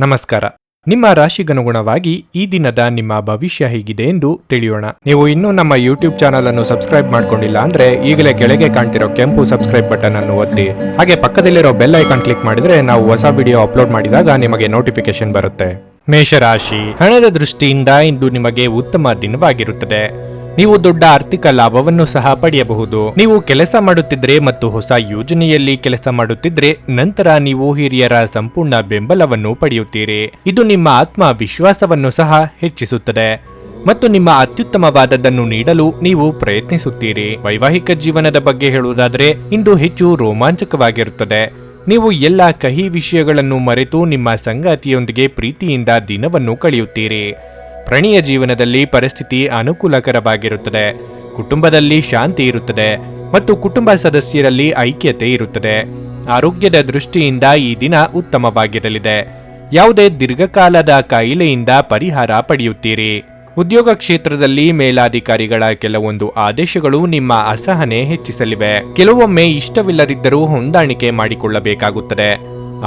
ನಮಸ್ಕಾರ. ನಿಮ್ಮ ರಾಶಿಗನುಗುಣವಾಗಿ ಈ ದಿನದ ನಿಮ್ಮ ಭವಿಷ್ಯ ಹೇಗಿದೆ ಎಂದು ತಿಳಿಯೋಣ. ನೀವು ಇನ್ನೂ ನಮ್ಮ ಯೂಟ್ಯೂಬ್ ಚಾನಲ್ ಅನ್ನು ಸಬ್ಸ್ಕ್ರೈಬ್ ಮಾಡ್ಕೊಂಡಿಲ್ಲ ಅಂದ್ರೆ ಈಗಲೇ ಕೆಳಗೆ ಕಾಣ್ತಿರೋ ಕೆಂಪು ಸಬ್ಸ್ಕ್ರೈಬ್ ಬಟನ್ ಅನ್ನು ಒತ್ತಿ, ಹಾಗೆ ಪಕ್ಕದಲ್ಲಿರೋ ಬೆಲ್ ಐಕಾನ್ ಕ್ಲಿಕ್ ಮಾಡಿದ್ರೆ ನಾವು ಹೊಸ ವಿಡಿಯೋ ಅಪ್ಲೋಡ್ ಮಾಡಿದಾಗ ನಿಮಗೆ ನೋಟಿಫಿಕೇಶನ್ ಬರುತ್ತೆ. ಮೇಷರಾಶಿ, ಹಣದ ದೃಷ್ಟಿಯಿಂದ ಇಂದು ನಿಮಗೆ ಉತ್ತಮ ದಿನವಾಗಿರುತ್ತದೆ. ನೀವು ದೊಡ್ಡ ಆರ್ಥಿಕ ಲಾಭವನ್ನು ಸಹ ಪಡೆಯಬಹುದು. ನೀವು ಕೆಲಸ ಮಾಡುತ್ತಿದ್ರೆ ಮತ್ತು ಹೊಸ ಯೋಜನೆಯಲ್ಲಿ ಕೆಲಸ ಮಾಡುತ್ತಿದ್ರೆ ನಂತರ ನೀವು ಹಿರಿಯರ ಸಂಪೂರ್ಣ ಬೆಂಬಲವನ್ನು ಪಡೆಯುತ್ತೀರಿ. ಇದು ನಿಮ್ಮ ಆತ್ಮವಿಶ್ವಾಸವನ್ನು ಸಹ ಹೆಚ್ಚಿಸುತ್ತದೆ ಮತ್ತು ನಿಮ್ಮ ಅತ್ಯುತ್ತಮವಾದದ್ದನ್ನು ನೀಡಲು ನೀವು ಪ್ರಯತ್ನಿಸುತ್ತೀರಿ. ವೈವಾಹಿಕ ಜೀವನದ ಬಗ್ಗೆ ಹೇಳುವುದಾದರೆ ಇಂದು ಹೆಚ್ಚು ರೋಮಾಂಚಕವಾಗಿರುತ್ತದೆ. ನೀವು ಎಲ್ಲ ಕಹಿ ವಿಷಯಗಳನ್ನು ಮರೆತು ನಿಮ್ಮ ಸಂಗಾತಿಯೊಂದಿಗೆ ಪ್ರೀತಿಯಿಂದ ದಿನವನ್ನು ಕಳೆಯುತ್ತೀರಿ. ಪ್ರಣಯ ಜೀವನದಲ್ಲಿ ಪರಿಸ್ಥಿತಿ ಅನುಕೂಲಕರವಾಗಿರುತ್ತದೆ. ಕುಟುಂಬದಲ್ಲಿ ಶಾಂತಿ ಇರುತ್ತದೆ ಮತ್ತು ಕುಟುಂಬ ಸದಸ್ಯರಲ್ಲಿ ಐಕ್ಯತೆ ಇರುತ್ತದೆ. ಆರೋಗ್ಯದ ದೃಷ್ಟಿಯಿಂದ ಈ ದಿನ ಉತ್ತಮವಾಗಿರಲಿದೆ. ಯಾವುದೇ ದೀರ್ಘಕಾಲದ ಕಾಯಿಲೆಯಿಂದ ಪರಿಹಾರ ಪಡೆಯುತ್ತೀರಿ. ಉದ್ಯೋಗ ಕ್ಷೇತ್ರದಲ್ಲಿ ಮೇಲಾಧಿಕಾರಿಗಳ ಕೆಲವೊಂದು ಆದೇಶಗಳು ನಿಮ್ಮ ಅಸಹನೆ ಹೆಚ್ಚಿಸಲಿವೆ. ಕೆಲವೊಮ್ಮೆ ಇಷ್ಟವಿಲ್ಲದಿದ್ದರೂ ಹೊಂದಾಣಿಕೆ ಮಾಡಿಕೊಳ್ಳಬೇಕಾಗುತ್ತದೆ.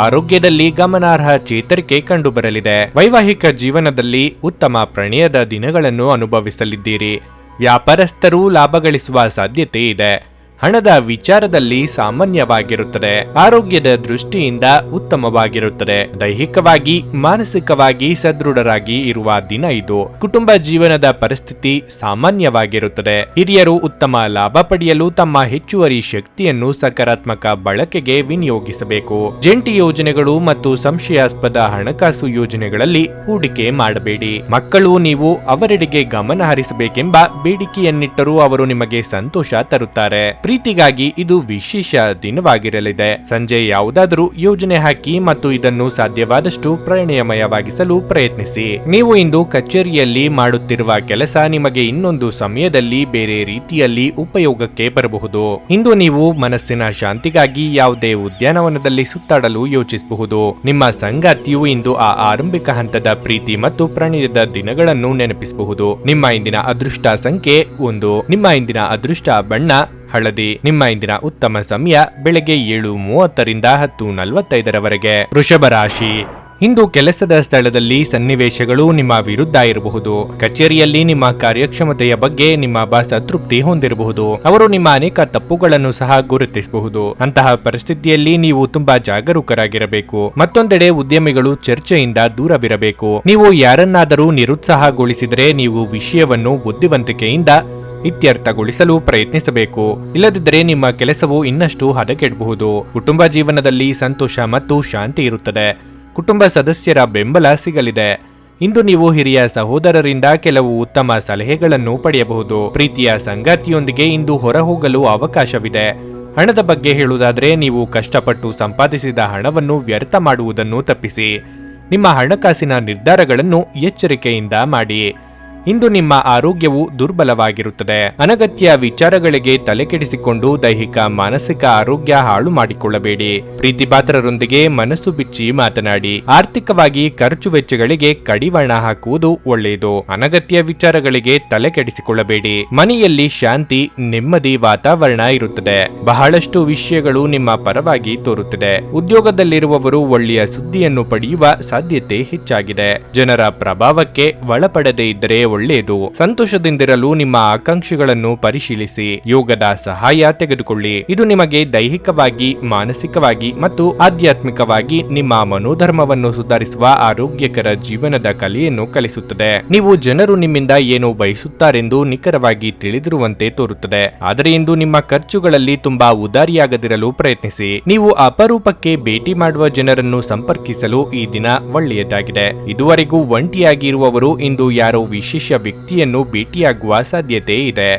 ಆರೋಗ್ಯದಲ್ಲಿ ಗಮನಾರ್ಹ ಚೇತರಿಕೆ ಕಂಡುಬರಲಿದೆ. ವೈವಾಹಿಕ ಜೀವನದಲ್ಲಿ ಉತ್ತಮ ಪ್ರಣಯದ ದಿನಗಳನ್ನು ಅನುಭವಿಸಲಿದ್ದೀರಿ. ವ್ಯಾಪಾರಸ್ಥರು ಲಾಭ ಗಳಿಸುವ ಸಾಧ್ಯತೆ ಇದೆ. ಹಣದ ವಿಚಾರದಲ್ಲಿ ಸಾಮಾನ್ಯವಾಗಿರುತ್ತದೆ. ಆರೋಗ್ಯದ ದೃಷ್ಟಿಯಿಂದ ಉತ್ತಮವಾಗಿರುತ್ತದೆ. ದೈಹಿಕವಾಗಿ ಮಾನಸಿಕವಾಗಿ ಸದೃಢರಾಗಿ ಇರುವ ದಿನ ಇದು. ಕುಟುಂಬ ಜೀವನದ ಪರಿಸ್ಥಿತಿ ಸಾಮಾನ್ಯವಾಗಿರುತ್ತದೆ. ಹಿರಿಯರು ಉತ್ತಮ ಲಾಭ ಪಡೆಯಲು ತಮ್ಮ ಹೆಚ್ಚುವರಿ ಶಕ್ತಿಯನ್ನು ಸಕಾರಾತ್ಮಕ ಬಳಕೆಗೆ ವಿನಿಯೋಗಿಸಬೇಕು. ಜಂಟಿ ಯೋಜನೆಗಳು ಮತ್ತು ಸಂಶಯಾಸ್ಪದ ಹಣಕಾಸು ಯೋಜನೆಗಳಲ್ಲಿ ಹೂಡಿಕೆ ಮಾಡಬೇಡಿ. ಮಕ್ಕಳು ನೀವು ಅವರೆಡೆಗೆ ಗಮನ ಹರಿಸಬೇಕೆಂಬ ಬೇಡಿಕೆಯನ್ನಿಟ್ಟರೂ ಅವರು ನಿಮಗೆ ಸಂತೋಷ ತರುತ್ತಾರೆ. ಪ್ರೀತಿಗಾಗಿ ಇದು ವಿಶೇಷ ದಿನವಾಗಿರಲಿದೆ. ಸಂಜೆ ಯಾವುದಾದರೂ ಯೋಜನೆ ಹಾಕಿ ಮತ್ತು ಇದನ್ನು ಸಾಧ್ಯವಾದಷ್ಟು ಪ್ರಣಯಮಯವಾಗಿಸಲು ಪ್ರಯತ್ನಿಸಿ. ನೀವು ಇಂದು ಕಚೇರಿಯಲ್ಲಿ ಮಾಡುತ್ತಿರುವ ಕೆಲಸ ನಿಮಗೆ ಇನ್ನೊಂದು ಸಮಯದಲ್ಲಿ ಬೇರೆ ರೀತಿಯಲ್ಲಿ ಉಪಯೋಗಕ್ಕೆ ಬರಬಹುದು. ಇಂದು ನೀವು ಮನಸ್ಸಿನ ಶಾಂತಿಗಾಗಿ ಯಾವುದೇ ಉದ್ಯಾನವನದಲ್ಲಿ ಸುತ್ತಾಡಲು ಯೋಚಿಸಬಹುದು. ನಿಮ್ಮ ಸಂಗಾತಿಯು ಇಂದು ಆ ಆರಂಭಿಕ ಹಂತದ ಪ್ರೀತಿ ಮತ್ತು ಪ್ರಣಯದ ದಿನಗಳನ್ನು ನೆನಪಿಸಬಹುದು. ನಿಮ್ಮ ಇಂದಿನ ಅದೃಷ್ಟ ಸಂಖ್ಯೆ 1. ನಿಮ್ಮ ಇಂದಿನ ಅದೃಷ್ಟ ಬಣ್ಣ ಹಳದಿ. ನಿಮ್ಮ ಇಂದಿನ ಉತ್ತಮ ಸಮಯ ಬೆಳಗ್ಗೆ 7:30ರಿಂದ 10:45ರವರೆಗೆ. ವೃಷಭ ರಾಶಿ, ಇಂದು ಕೆಲಸದ ಸ್ಥಳದಲ್ಲಿ ಸನ್ನಿವೇಶಗಳು ನಿಮ್ಮ ವಿರುದ್ಧ ಇರಬಹುದು. ಕಚೇರಿಯಲ್ಲಿ ನಿಮ್ಮ ಕಾರ್ಯಕ್ಷಮತೆಯ ಬಗ್ಗೆ ನಿಮ್ಮ ಬಾಸ್ ಅತೃಪ್ತಿ ಹೊಂದಿರಬಹುದು. ಅವರು ನಿಮ್ಮ ಅನೇಕ ತಪ್ಪುಗಳನ್ನು ಸಹ ಗುರುತಿಸಬಹುದು. ಅಂತಹ ಪರಿಸ್ಥಿತಿಯಲ್ಲಿ ನೀವು ತುಂಬಾ ಜಾಗರೂಕರಾಗಿರಬೇಕು. ಮತ್ತೊಂದೆಡೆ ಉದ್ಯಮಿಗಳು ಚರ್ಚೆಯಿಂದ ದೂರವಿರಬೇಕು. ನೀವು ಯಾರನ್ನಾದರೂ ನಿರುತ್ಸಾಹಗೊಳಿಸಿದರೆ ನೀವು ವಿಷಯವನ್ನು ಬುದ್ಧಿವಂತಿಕೆಯಿಂದ ಇತ್ಯರ್ಥಗೊಳಿಸಲು ಪ್ರಯತ್ನಿಸಬೇಕು. ಇಲ್ಲದಿದ್ದರೆ ನಿಮ್ಮ ಕೆಲಸವು ಇನ್ನಷ್ಟು ಹದಗೆಡಬಹುದು. ಕುಟುಂಬ ಜೀವನದಲ್ಲಿ ಸಂತೋಷ ಮತ್ತು ಶಾಂತಿ ಇರುತ್ತದೆ. ಕುಟುಂಬ ಸದಸ್ಯರ ಬೆಂಬಲ ಸಿಗಲಿದೆ. ಇಂದು ನೀವು ಹಿರಿಯ ಸಹೋದರರಿಂದ ಕೆಲವು ಉತ್ತಮ ಸಲಹೆಗಳನ್ನು ಪಡೆಯಬಹುದು. ಪ್ರೀತಿಯ ಸಂಗಾತಿಯೊಂದಿಗೆ ಇಂದು ಹೊರಹೋಗಲು ಅವಕಾಶವಿದೆ. ಹಣದ ಬಗ್ಗೆ ಹೇಳುವುದಾದರೆ ನೀವು ಕಷ್ಟಪಟ್ಟು ಸಂಪಾದಿಸಿದ ಹಣವನ್ನು ವ್ಯರ್ಥ ಮಾಡುವುದನ್ನು ತಪ್ಪಿಸಿ. ನಿಮ್ಮ ಹಣಕಾಸಿನ ನಿರ್ಧಾರಗಳನ್ನು ಎಚ್ಚರಿಕೆಯಿಂದ ಮಾಡಿ. ಇಂದು ನಿಮ್ಮ ಆರೋಗ್ಯವು ದುರ್ಬಲವಾಗಿರುತ್ತದೆ. ಅನಗತ್ಯ ವಿಚಾರಗಳಿಗೆ ತಲೆಕೆಡಿಸಿಕೊಂಡು ದೈಹಿಕ ಮಾನಸಿಕ ಆರೋಗ್ಯ ಹಾಳು ಮಾಡಿಕೊಳ್ಳಬೇಡಿ. ಪ್ರೀತಿಪಾತ್ರರೊಂದಿಗೆ ಮನಸ್ಸು ಬಿಚ್ಚಿ ಮಾತನಾಡಿ. ಆರ್ಥಿಕವಾಗಿ ಖರ್ಚು ವೆಚ್ಚಗಳಿಗೆ ಕಡಿವಾಣ ಹಾಕುವುದು ಒಳ್ಳೆಯದು. ಅನಗತ್ಯ ವಿಚಾರಗಳಿಗೆ ತಲೆಕೆಡಿಸಿಕೊಳ್ಳಬೇಡಿ. ಮನೆಯಲ್ಲಿ ಶಾಂತಿ ನೆಮ್ಮದಿ ವಾತಾವರಣ ಇರುತ್ತದೆ. ಬಹಳಷ್ಟು ವಿಷಯಗಳು ನಿಮ್ಮ ಪರವಾಗಿ ತೋರುತ್ತಿದೆ. ಉದ್ಯೋಗದಲ್ಲಿರುವವರು ಒಳ್ಳೆಯ ಸುದ್ದಿಯನ್ನು ಪಡೆಯುವ ಸಾಧ್ಯತೆ ಹೆಚ್ಚಾಗಿದೆ. ಜನರ ಪ್ರಭಾವಕ್ಕೆ ಒಳಪಡದೇ ಇದ್ದರೆ ಒಳ್ಳೆಯದು. ಸಂತೋಷದಿಂದಿರಲು ನಿಮ್ಮ ಆಕಾಂಕ್ಷೆಗಳನ್ನು ಪರಿಶೀಲಿಸಿ. ಯೋಗದ ಸಹಾಯ ತೆಗೆದುಕೊಳ್ಳಿ. ಇದು ನಿಮಗೆ ದೈಹಿಕವಾಗಿ ಮಾನಸಿಕವಾಗಿ ಮತ್ತು ಆಧ್ಯಾತ್ಮಿಕವಾಗಿ ನಿಮ್ಮ ಮನೋಧರ್ಮವನ್ನು ಸುಧಾರಿಸುವ ಆರೋಗ್ಯಕರ ಜೀವನದ ಕಲೆಯನ್ನು ಕಲಿಸುತ್ತದೆ. ನೀವು ಜನರು ನಿಮ್ಮಿಂದ ಏನು ಬಯಸುತ್ತಾರೆಂದು ನಿಖರವಾಗಿ ತಿಳಿದಿರುವಂತೆ ತೋರುತ್ತದೆ. ಆದರೆ ಇಂದು ನಿಮ್ಮ ಖರ್ಚುಗಳಲ್ಲಿ ತುಂಬಾ ಉದಾರಿಯಾಗದಿರಲು ಪ್ರಯತ್ನಿಸಿ. ನೀವು ಅಪರೂಪಕ್ಕೆ ಭೇಟಿ ಮಾಡುವ ಜನರನ್ನು ಸಂಪರ್ಕಿಸಲು ಈ ದಿನ ಒಳ್ಳೆಯದಾಗಿದೆ. ಇದುವರೆಗೂ ಒಂಟಿಯಾಗಿ ಇರುವವರು ಇಂದು ಯಾರೋ ವಿಶೇಷ ವ್ಯಕ್ತಿಯನ್ನು ಭೇಟಿಯಾಗುವ ಸಾಧ್ಯತೆ ಇದೆ.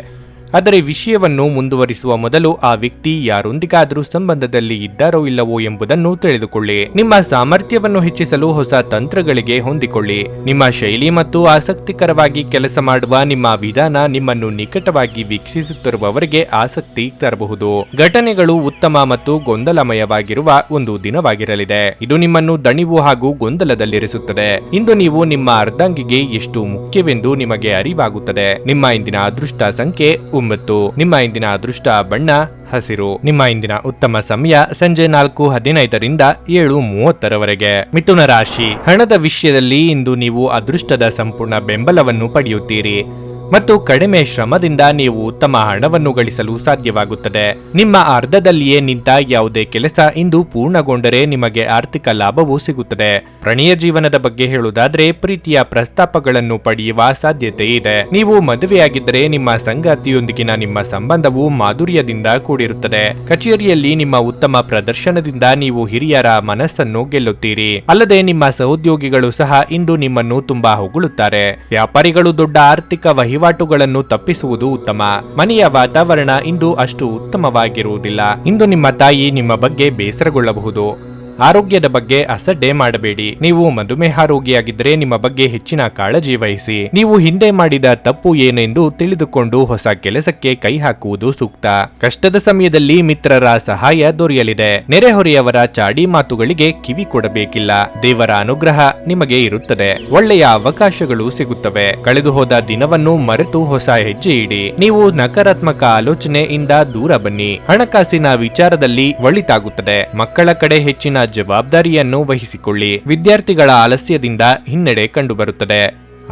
ಆದರೆ ವಿಷಯವನ್ನು ಮುಂದುವರಿಸುವ ಮೊದಲು ಆ ವ್ಯಕ್ತಿ ಯಾರೊಂದಿಗಾದರೂ ಸಂಬಂಧದಲ್ಲಿ ಇದ್ದಾರೋ ಇಲ್ಲವೋ ಎಂಬುದನ್ನು ತಿಳಿದುಕೊಳ್ಳಿ. ನಿಮ್ಮ ಸಾಮರ್ಥ್ಯವನ್ನು ಹೆಚ್ಚಿಸಲು ಹೊಸ ತಂತ್ರಗಳಿಗೆ ಹೊಂದಿಕೊಳ್ಳಿ. ನಿಮ್ಮ ಶೈಲಿ ಮತ್ತು ಆಸಕ್ತಿಕರವಾಗಿ ಕೆಲಸ ಮಾಡುವ ನಿಮ್ಮ ವಿಧಾನ ನಿಮ್ಮನ್ನು ನಿಕಟವಾಗಿ ವೀಕ್ಷಿಸುತ್ತಿರುವವರಿಗೆ ಆಸಕ್ತಿ ತರಬಹುದು. ಘಟನೆಗಳು ಉತ್ತಮ ಮತ್ತು ಗೊಂದಲಮಯವಾಗಿರುವ ಒಂದು ದಿನವಾಗಿರಲಿದೆ. ಇದು ನಿಮ್ಮನ್ನು ದಣಿವು ಹಾಗೂ ಗೊಂದಲದಲ್ಲಿರಿಸುತ್ತದೆ. ಇಂದು ನೀವು ನಿಮ್ಮ ಅರ್ಧಾಂಗಿಗೆ ಎಷ್ಟು ಮುಖ್ಯವೆಂದು ನಿಮಗೆ ಅರಿವಾಗುತ್ತದೆ. ನಿಮ್ಮ ಇಂದಿನ ಅದೃಷ್ಟ ಸಂಖ್ಯೆ 9. ನಿಮ್ಮ ಇಂದಿನ ಅದೃಷ್ಟ ಬಣ್ಣ ಹಸಿರು. ನಿಮ್ಮ ಇಂದಿನ ಉತ್ತಮ ಸಮಯ ಸಂಜೆ 4:15ರಿಂದ 7:30ರವರೆಗೆ. ಮಿಥುನ ರಾಶಿ. ಹಣದ ವಿಷಯದಲ್ಲಿ ಇಂದು ನೀವು ಅದೃಷ್ಟದ ಸಂಪೂರ್ಣ ಬೆಂಬಲವನ್ನು ಪಡೆಯುತ್ತೀರಿ ಮತ್ತು ಕಡಿಮೆ ಶ್ರಮದಿಂದ ನೀವು ಉತ್ತಮ ಹಣವನ್ನು ಗಳಿಸಲು ಸಾಧ್ಯವಾಗುತ್ತದೆ. ನಿಮ್ಮ ಅರ್ಧದಲ್ಲಿಯೇ ನಿಂತ ಯಾವುದೇ ಕೆಲಸ ಇಂದು ಪೂರ್ಣಗೊಂಡರೆ ನಿಮಗೆ ಆರ್ಥಿಕ ಲಾಭವೂ ಸಿಗುತ್ತದೆ. ಪ್ರಣಯ ಜೀವನದ ಬಗ್ಗೆ ಹೇಳುವುದಾದ್ರೆ ಪ್ರೀತಿಯ ಪ್ರಸ್ತಾಪಗಳನ್ನು ಪಡೆಯುವ ಸಾಧ್ಯತೆ ಇದೆ. ನೀವು ಮದುವೆಯಾಗಿದ್ದರೆ ನಿಮ್ಮ ಸಂಗಾತಿಯೊಂದಿಗಿನ ನಿಮ್ಮ ಸಂಬಂಧವು ಮಾಧುರ್ಯದಿಂದ ಕೂಡಿರುತ್ತದೆ. ಕಚೇರಿಯಲ್ಲಿ ನಿಮ್ಮ ಉತ್ತಮ ಪ್ರದರ್ಶನದಿಂದ ನೀವು ಹಿರಿಯರ ಮನಸ್ಸನ್ನು ಗೆಲ್ಲುತ್ತೀರಿ. ಅಲ್ಲದೆ ನಿಮ್ಮ ಸಹೋದ್ಯೋಗಿಗಳು ಸಹ ಇಂದು ನಿಮ್ಮನ್ನು ತುಂಬಾ ಹೊಗಳುತ್ತಾರೆ. ವ್ಯಾಪಾರಿಗಳು ದೊಡ್ಡ ಆರ್ಥಿಕ ವಹಿವಾಟುಗಳನ್ನು ತಪ್ಪಿಸುವುದು ಉತ್ತಮ. ಮನೆಯ ವಾತಾವರಣ ಇಂದು ಅಷ್ಟು ಉತ್ತಮವಾಗಿರುವುದಿಲ್ಲ. ಇಂದು ನಿಮ್ಮ ತಾಯಿ ನಿಮ್ಮ ಬಗ್ಗೆ ಬೇಸರಗೊಳ್ಳಬಹುದು. ಆರೋಗ್ಯದ ಬಗ್ಗೆ ಅಸಡ್ಡೆ ಮಾಡಬೇಡಿ. ನೀವು ಮಧುಮೇಹ ರೋಗಿಯಾಗಿದ್ದರೆ ನಿಮ್ಮ ಬಗ್ಗೆ ಹೆಚ್ಚಿನ ಕಾಳಜಿ ವಹಿಸಿ. ನೀವು ಹಿಂದೆ ಮಾಡಿದ ತಪ್ಪು ಏನೆಂದು ತಿಳಿದುಕೊಂಡು ಹೊಸ ಕೆಲಸಕ್ಕೆ ಕೈ ಹಾಕುವುದು ಸೂಕ್ತ. ಕಷ್ಟದ ಸಮಯದಲ್ಲಿ ಮಿತ್ರರ ಸಹಾಯ ದೊರೆಯಲಿದೆ. ನೆರೆಹೊರೆಯವರ ಚಾಡಿ ಮಾತುಗಳಿಗೆ ಕಿವಿ ಕೊಡಬೇಕಿಲ್ಲ. ದೇವರ ಅನುಗ್ರಹ ನಿಮಗೆ ಇರುತ್ತದೆ. ಒಳ್ಳೆಯ ಅವಕಾಶಗಳು ಸಿಗುತ್ತವೆ. ಕಳೆದು ಹೋದ ದಿನವನ್ನು ಮರೆತು ಹೊಸ ಹೆಜ್ಜೆ ಇಡಿ. ನೀವು ನಕಾರಾತ್ಮಕ ಆಲೋಚನೆಯಿಂದ ದೂರ ಬನ್ನಿ. ಹಣಕಾಸಿನ ವಿಚಾರದಲ್ಲಿ ಒಳಿತಾಗುತ್ತದೆ. ಮಕ್ಕಳ ಕಡೆ ಹೆಚ್ಚಿನ ಜವಾಬ್ದಾರಿಯನ್ನು ವಹಿಸಿಕೊಳ್ಳಿ. ವಿದ್ಯಾರ್ಥಿಗಳ ಆಲಸ್ಯದಿಂದ ಹಿನ್ನಡೆ ಕಂಡುಬರುತ್ತದೆ.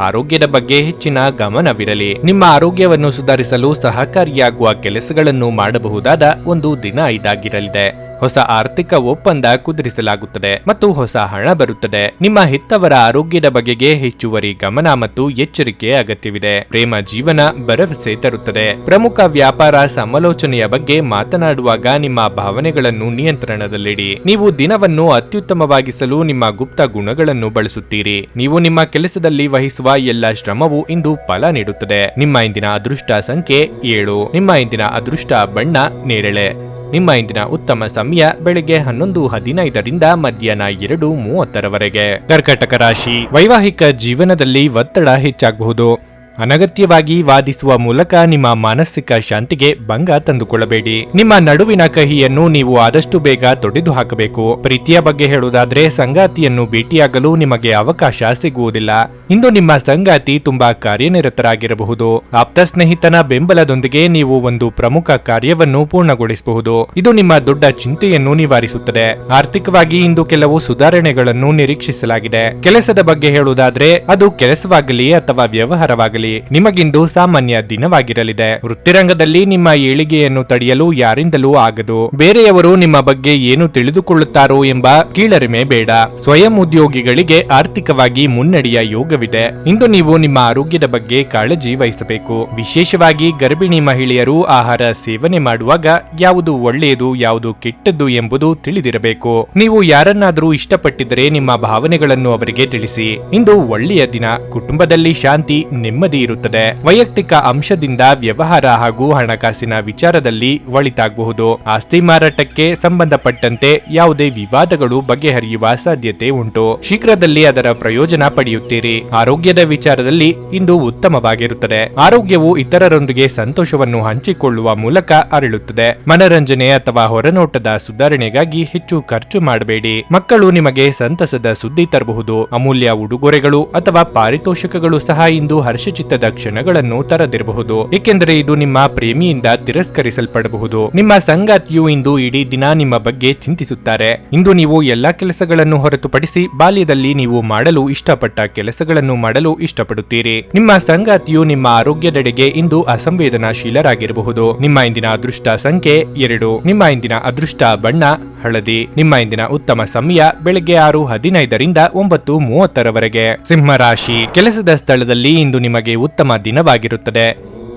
ಆರೋಗ್ಯದ ಬಗ್ಗೆ ಹೆಚ್ಚಿನ ಗಮನವಿರಲಿ. ನಿಮ್ಮ ಆರೋಗ್ಯವನ್ನು ಸುಧಾರಿಸಲು ಸಹಕಾರಿಯಾಗುವ ಕೆಲಸಗಳನ್ನು ಮಾಡಬಹುದಾದ ಒಂದು ದಿನ ಇದಾಗಿರಲಿದೆ. ಹೊಸ ಆರ್ಥಿಕ ಒಪ್ಪಂದ ಕುದುರಿಸಲಾಗುತ್ತದೆ ಮತ್ತು ಹೊಸ ಹಣ ಬರುತ್ತದೆ. ನಿಮ್ಮ ಹೆತ್ತವರ ಆರೋಗ್ಯದ ಬಗೆಗೆ ಹೆಚ್ಚುವರಿ ಗಮನ ಮತ್ತು ಎಚ್ಚರಿಕೆ ಅಗತ್ಯವಿದೆ. ಪ್ರೇಮ ಜೀವನ ಭರವಸೆ ತರುತ್ತದೆ. ಪ್ರಮುಖ ವ್ಯಾಪಾರ ಸಮಾಲೋಚನೆಯ ಬಗ್ಗೆ ಮಾತನಾಡುವಾಗ ನಿಮ್ಮ ಭಾವನೆಗಳನ್ನು ನಿಯಂತ್ರಣದಲ್ಲಿಡಿ. ನೀವು ದಿನವನ್ನು ಅತ್ಯುತ್ತಮವಾಗಿಸಲು ನಿಮ್ಮ ಗುಪ್ತ ಗುಣಗಳನ್ನು ಬಳಸುತ್ತೀರಿ. ನೀವು ನಿಮ್ಮ ಕೆಲಸದಲ್ಲಿ ವಹಿಸುವ ಎಲ್ಲ ಶ್ರಮವು ಇಂದು ಫಲ ನೀಡುತ್ತದೆ. ನಿಮ್ಮ ಇಂದಿನ ಅದೃಷ್ಟ ಸಂಖ್ಯೆ 7. ನಿಮ್ಮ ಇಂದಿನ ಅದೃಷ್ಟ ಬಣ್ಣ ನೇರಳೆ. ನಿಮ್ಮ ಇಂದಿನ ಉತ್ತಮ ಸಮಯ ಬೆಳಗ್ಗೆ 11:15ರಿಂದ ಮಧ್ಯಾಹ್ನ 2:30ರವರೆಗೆ. ಕರ್ಕಾಟಕ ರಾಶಿ. ವೈವಾಹಿಕ ಜೀವನದಲ್ಲಿ ಒತ್ತಡ ಹೆಚ್ಚಾಗಬಹುದು. ಅನಗತ್ಯವಾಗಿ ವಾದಿಸುವ ಮೂಲಕ ನಿಮ್ಮ ಮಾನಸಿಕ ಶಾಂತಿಗೆ ಭಂಗ ತಂದುಕೊಳ್ಳಬೇಡಿ. ನಿಮ್ಮ ನಡುವಿನ ಕಹಿಯನ್ನು ನೀವು ಆದಷ್ಟು ಬೇಗ ತೊಡೆದು ಹಾಕಬೇಕು. ಪ್ರೀತಿಯ ಬಗ್ಗೆ ಹೇಳುವುದಾದ್ರೆ ಸಂಗಾತಿಯನ್ನು ಭೇಟಿಯಾಗಲು ನಿಮಗೆ ಅವಕಾಶ ಸಿಗುವುದಿಲ್ಲ. ಇಂದು ನಿಮ್ಮ ಸಂಗಾತಿ ತುಂಬಾ ಕಾರ್ಯನಿರತರಾಗಿರಬಹುದು. ಆಪ್ತ ಸ್ನೇಹಿತನ ಬೆಂಬಲದೊಂದಿಗೆ ನೀವು ಒಂದು ಪ್ರಮುಖ ಕಾರ್ಯವನ್ನು ಪೂರ್ಣಗೊಳಿಸಬಹುದು. ಇದು ನಿಮ್ಮ ದೊಡ್ಡ ಚಿಂತೆಯನ್ನು ನಿವಾರಿಸುತ್ತದೆ. ಆರ್ಥಿಕವಾಗಿ ಇಂದು ಕೆಲವು ಸುಧಾರಣೆಗಳನ್ನು ನಿರೀಕ್ಷಿಸಲಾಗಿದೆ. ಕೆಲಸದ ಬಗ್ಗೆ ಹೇಳುವುದಾದ್ರೆ ಅದು ಕೆಲಸವಾಗಲಿ ಅಥವಾ ವ್ಯವಹಾರವಾಗಲಿ ನಿಮಗಿಂದು ಸಾಮಾನ್ಯ ದಿನವಾಗಿರಲಿದೆ. ವೃತ್ತಿರಂಗದಲ್ಲಿ ನಿಮ್ಮ ಏಳಿಗೆಯನ್ನು ತಡೆಯಲು ಯಾರಿಂದಲೂ ಆಗದು. ಬೇರೆಯವರು ನಿಮ್ಮ ಬಗ್ಗೆ ಏನು ತಿಳಿದುಕೊಳ್ಳುತ್ತಾರೋ ಎಂಬ ಕೀಳರಿಮೆ ಬೇಡ. ಸ್ವಯಂ ಉದ್ಯೋಗಿಗಳಿಗೆ ಆರ್ಥಿಕವಾಗಿ ಮುನ್ನಡೆಯ ಯೋಗವಿದೆ. ಇಂದು ನೀವು ನಿಮ್ಮ ಆರೋಗ್ಯದ ಬಗ್ಗೆ ಕಾಳಜಿ ವಹಿಸಬೇಕು. ವಿಶೇಷವಾಗಿ ಗರ್ಭಿಣಿ ಮಹಿಳೆಯರು ಆಹಾರ ಸೇವನೆ ಮಾಡುವಾಗ ಯಾವುದು ಒಳ್ಳೆಯದು ಯಾವುದು ಕೆಟ್ಟದ್ದು ಎಂಬುದು ತಿಳಿದಿರಬೇಕು. ನೀವು ಯಾರನ್ನಾದರೂ ಇಷ್ಟಪಟ್ಟಿದ್ದರೆ ನಿಮ್ಮ ಭಾವನೆಗಳನ್ನು ಅವರಿಗೆ ತಿಳಿಸಿ. ಇಂದು ಒಳ್ಳೆಯ ದಿನ. ಕುಟುಂಬದಲ್ಲಿ ಶಾಂತಿ ನೆಮ್ಮದಿ ಇರುತ್ತದೆ. ವೈಯಕ್ತಿಕ ಅಂಶದಿಂದ ವ್ಯವಹಾರ ಹಾಗೂ ಹಣಕಾಸಿನ ವಿಚಾರದಲ್ಲಿ ಒಳಿತಾಗಬಹುದು. ಆಸ್ತಿ ಮಾರಾಟಕ್ಕೆ ಸಂಬಂಧಪಟ್ಟಂತೆ ಯಾವುದೇ ವಿವಾದಗಳು ಬಗೆಹರಿಯುವ ಸಾಧ್ಯತೆ ಉಂಟು. ಶೀಘ್ರದಲ್ಲಿ ಅದರ ಪ್ರಯೋಜನ ಪಡೆಯುತ್ತೀರಿ. ಆರೋಗ್ಯದ ವಿಚಾರದಲ್ಲಿ ಇಂದು ಉತ್ತಮವಾಗಿರುತ್ತದೆ. ಆರೋಗ್ಯವು ಇತರರೊಂದಿಗೆ ಸಂತೋಷವನ್ನು ಹಂಚಿಕೊಳ್ಳುವ ಮೂಲಕ ಅರಳುತ್ತದೆ. ಮನರಂಜನೆ ಅಥವಾ ಹೊರನೋಟದ ಸುಧಾರಣೆಗಾಗಿ ಹೆಚ್ಚು ಖರ್ಚು ಮಾಡಬೇಡಿ. ಮಕ್ಕಳು ನಿಮಗೆ ಸಂತಸದ ಸುದ್ದಿ ತರಬಹುದು. ಅಮೂಲ್ಯ ಉಡುಗೊರೆಗಳು ಅಥವಾ ಪಾರಿತೋಷಕಗಳು ಸಹ ಇಂದು ಹರ್ಷಚಿತ್ತದ ಕ್ಷಣಗಳನ್ನು ತರದಿರಬಹುದು. ಏಕೆಂದರೆ ಇದು ನಿಮ್ಮ ಪ್ರೇಮಿಯಿಂದ ತಿರಸ್ಕರಿಸಲ್ಪಡಬಹುದು. ನಿಮ್ಮ ಸಂಗಾತಿಯು ಇಂದು ಇಡೀ ದಿನ ನಿಮ್ಮ ಬಗ್ಗೆ ಚಿಂತಿಸುತ್ತಾರೆ. ಇಂದು ನೀವು ಎಲ್ಲಾ ಕೆಲಸಗಳನ್ನು ಹೊರತುಪಡಿಸಿ ಬಾಲ್ಯದಲ್ಲಿ ನೀವು ಮಾಡಲು ಇಷ್ಟಪಟ್ಟ ಕೆಲಸಗಳನ್ನು ಮಾಡಲು ಇಷ್ಟಪಡುತ್ತೀರಿ. ನಿಮ್ಮ ಸಂಗಾತಿಯು ನಿಮ್ಮ ಆರೋಗ್ಯದೆಡೆಗೆ ಇಂದು ಅಸಂವೇದನಾಶೀಲರಾಗಿರಬಹುದು. ನಿಮ್ಮ ಇಂದಿನ ಅದೃಷ್ಟ ಸಂಖ್ಯೆ 2. ನಿಮ್ಮ ಇಂದಿನ ಅದೃಷ್ಟ ಬಣ್ಣ ಹಳದಿ. ನಿಮ್ಮ ಇಂದಿನ ಉತ್ತಮ ಸಮಯ ಬೆಳಗ್ಗೆ 6:15ರಿಂದ 9:30ರವರೆಗೆ. ಸಿಂಹರಾಶಿ. ಕೆಲಸದ ಸ್ಥಳದಲ್ಲಿ ಇಂದು ನಿಮಗೆ ಉತ್ತಮ ದಿನವಾಗಿರುತ್ತದೆ.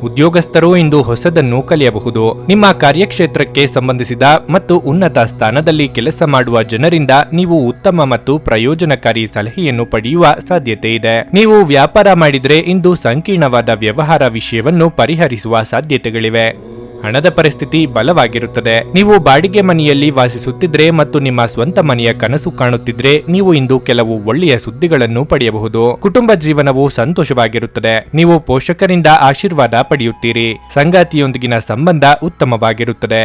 ಉದ್ಯೋಗಸ್ಥರು ಇಂದು ಹೊಸದನ್ನು ಕಲಿಯಬಹುದು. ನಿಮ್ಮ ಕಾರ್ಯಕ್ಷೇತ್ರಕ್ಕೆ ಸಂಬಂಧಿಸಿದ ಮತ್ತು ಉನ್ನತ ಸ್ಥಾನದಲ್ಲಿ ಕೆಲಸ ಮಾಡುವ ಜನರಿಂದ ನೀವು ಉತ್ತಮ ಮತ್ತು ಪ್ರಯೋಜನಕಾರಿ ಸಲಹೆಯನ್ನು ಪಡೆಯುವ ಸಾಧ್ಯತೆ ಇದೆ. ನೀವು ವ್ಯಾಪಾರ ಮಾಡಿದರೆ ಇಂದು ಸಂಕೀರ್ಣವಾದ ವ್ಯವಹಾರ ವಿಷಯವನ್ನು ಪರಿಹರಿಸುವ ಸಾಧ್ಯತೆಗಳಿವೆ. ಹಣದ ಪರಿಸ್ಥಿತಿ ಬಲವಾಗಿರುತ್ತದೆ. ನೀವು ಬಾಡಿಗೆ ಮನೆಯಲ್ಲಿ ವಾಸಿಸುತ್ತಿದ್ರೆ ಮತ್ತು ನಿಮ್ಮ ಸ್ವಂತ ಮನೆಯ ಕನಸು ಕಾಣುತ್ತಿದ್ರೆ ನೀವು ಇಂದು ಕೆಲವು ಒಳ್ಳೆಯ ಸುದ್ದಿಗಳನ್ನು ಪಡೆಯಬಹುದು. ಕುಟುಂಬ ಜೀವನವು ಸಂತೋಷವಾಗಿರುತ್ತದೆ. ನೀವು ಪೋಷಕರಿಂದ ಆಶೀರ್ವಾದ ಪಡೆಯುತ್ತೀರಿ. ಸಂಗಾತಿಯೊಂದಿಗಿನ ಸಂಬಂಧ ಉತ್ತಮವಾಗಿರುತ್ತದೆ.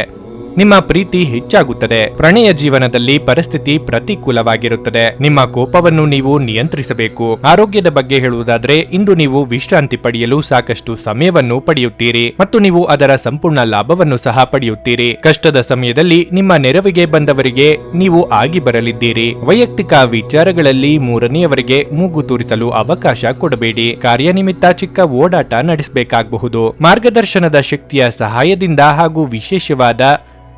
ನಿಮ್ಮ ಪ್ರೀತಿ ಹೆಚ್ಚಾಗುತ್ತದೆ. ಪ್ರಣಯ ಜೀವನದಲ್ಲಿ ಪರಿಸ್ಥಿತಿ ಪ್ರತಿಕೂಲವಾಗಿರುತ್ತದೆ. ನಿಮ್ಮ ಕೋಪವನ್ನು ನೀವು ನಿಯಂತ್ರಿಸಬೇಕು. ಆರೋಗ್ಯದ ಬಗ್ಗೆ ಹೇಳುವುದಾದ್ರೆ, ಇಂದು ನೀವು ವಿಶ್ರಾಂತಿ ಪಡೆಯಲು ಸಾಕಷ್ಟು ಸಮಯವನ್ನು ಪಡೆಯುತ್ತೀರಿ ಮತ್ತು ನೀವು ಅದರ ಸಂಪೂರ್ಣ ಲಾಭವನ್ನು ಸಹ ಪಡೆಯುತ್ತೀರಿ. ಕಷ್ಟದ ಸಮಯದಲ್ಲಿ ನಿಮ್ಮ ನೆರವಿಗೆ ಬಂದವರಿಗೆ ನೀವು ಆಗಿ ಬರಲಿದ್ದೀರಿ. ವೈಯಕ್ತಿಕ ವಿಚಾರಗಳಲ್ಲಿ ಮೂರನೆಯವರಿಗೆ ಮೂಗು ತೂರಿಸಲು ಅವಕಾಶ ಕೊಡಬೇಡಿ. ಕಾರ್ಯನಿಮಿತ್ತ ಚಿಕ್ಕ ಓಡಾಟ ನಡೆಸಬೇಕಾಗಬಹುದು. ಮಾರ್ಗದರ್ಶನದ ಶಕ್ತಿಯ ಸಹಾಯದಿಂದ ಹಾಗೂ ವಿಶೇಷವಾದ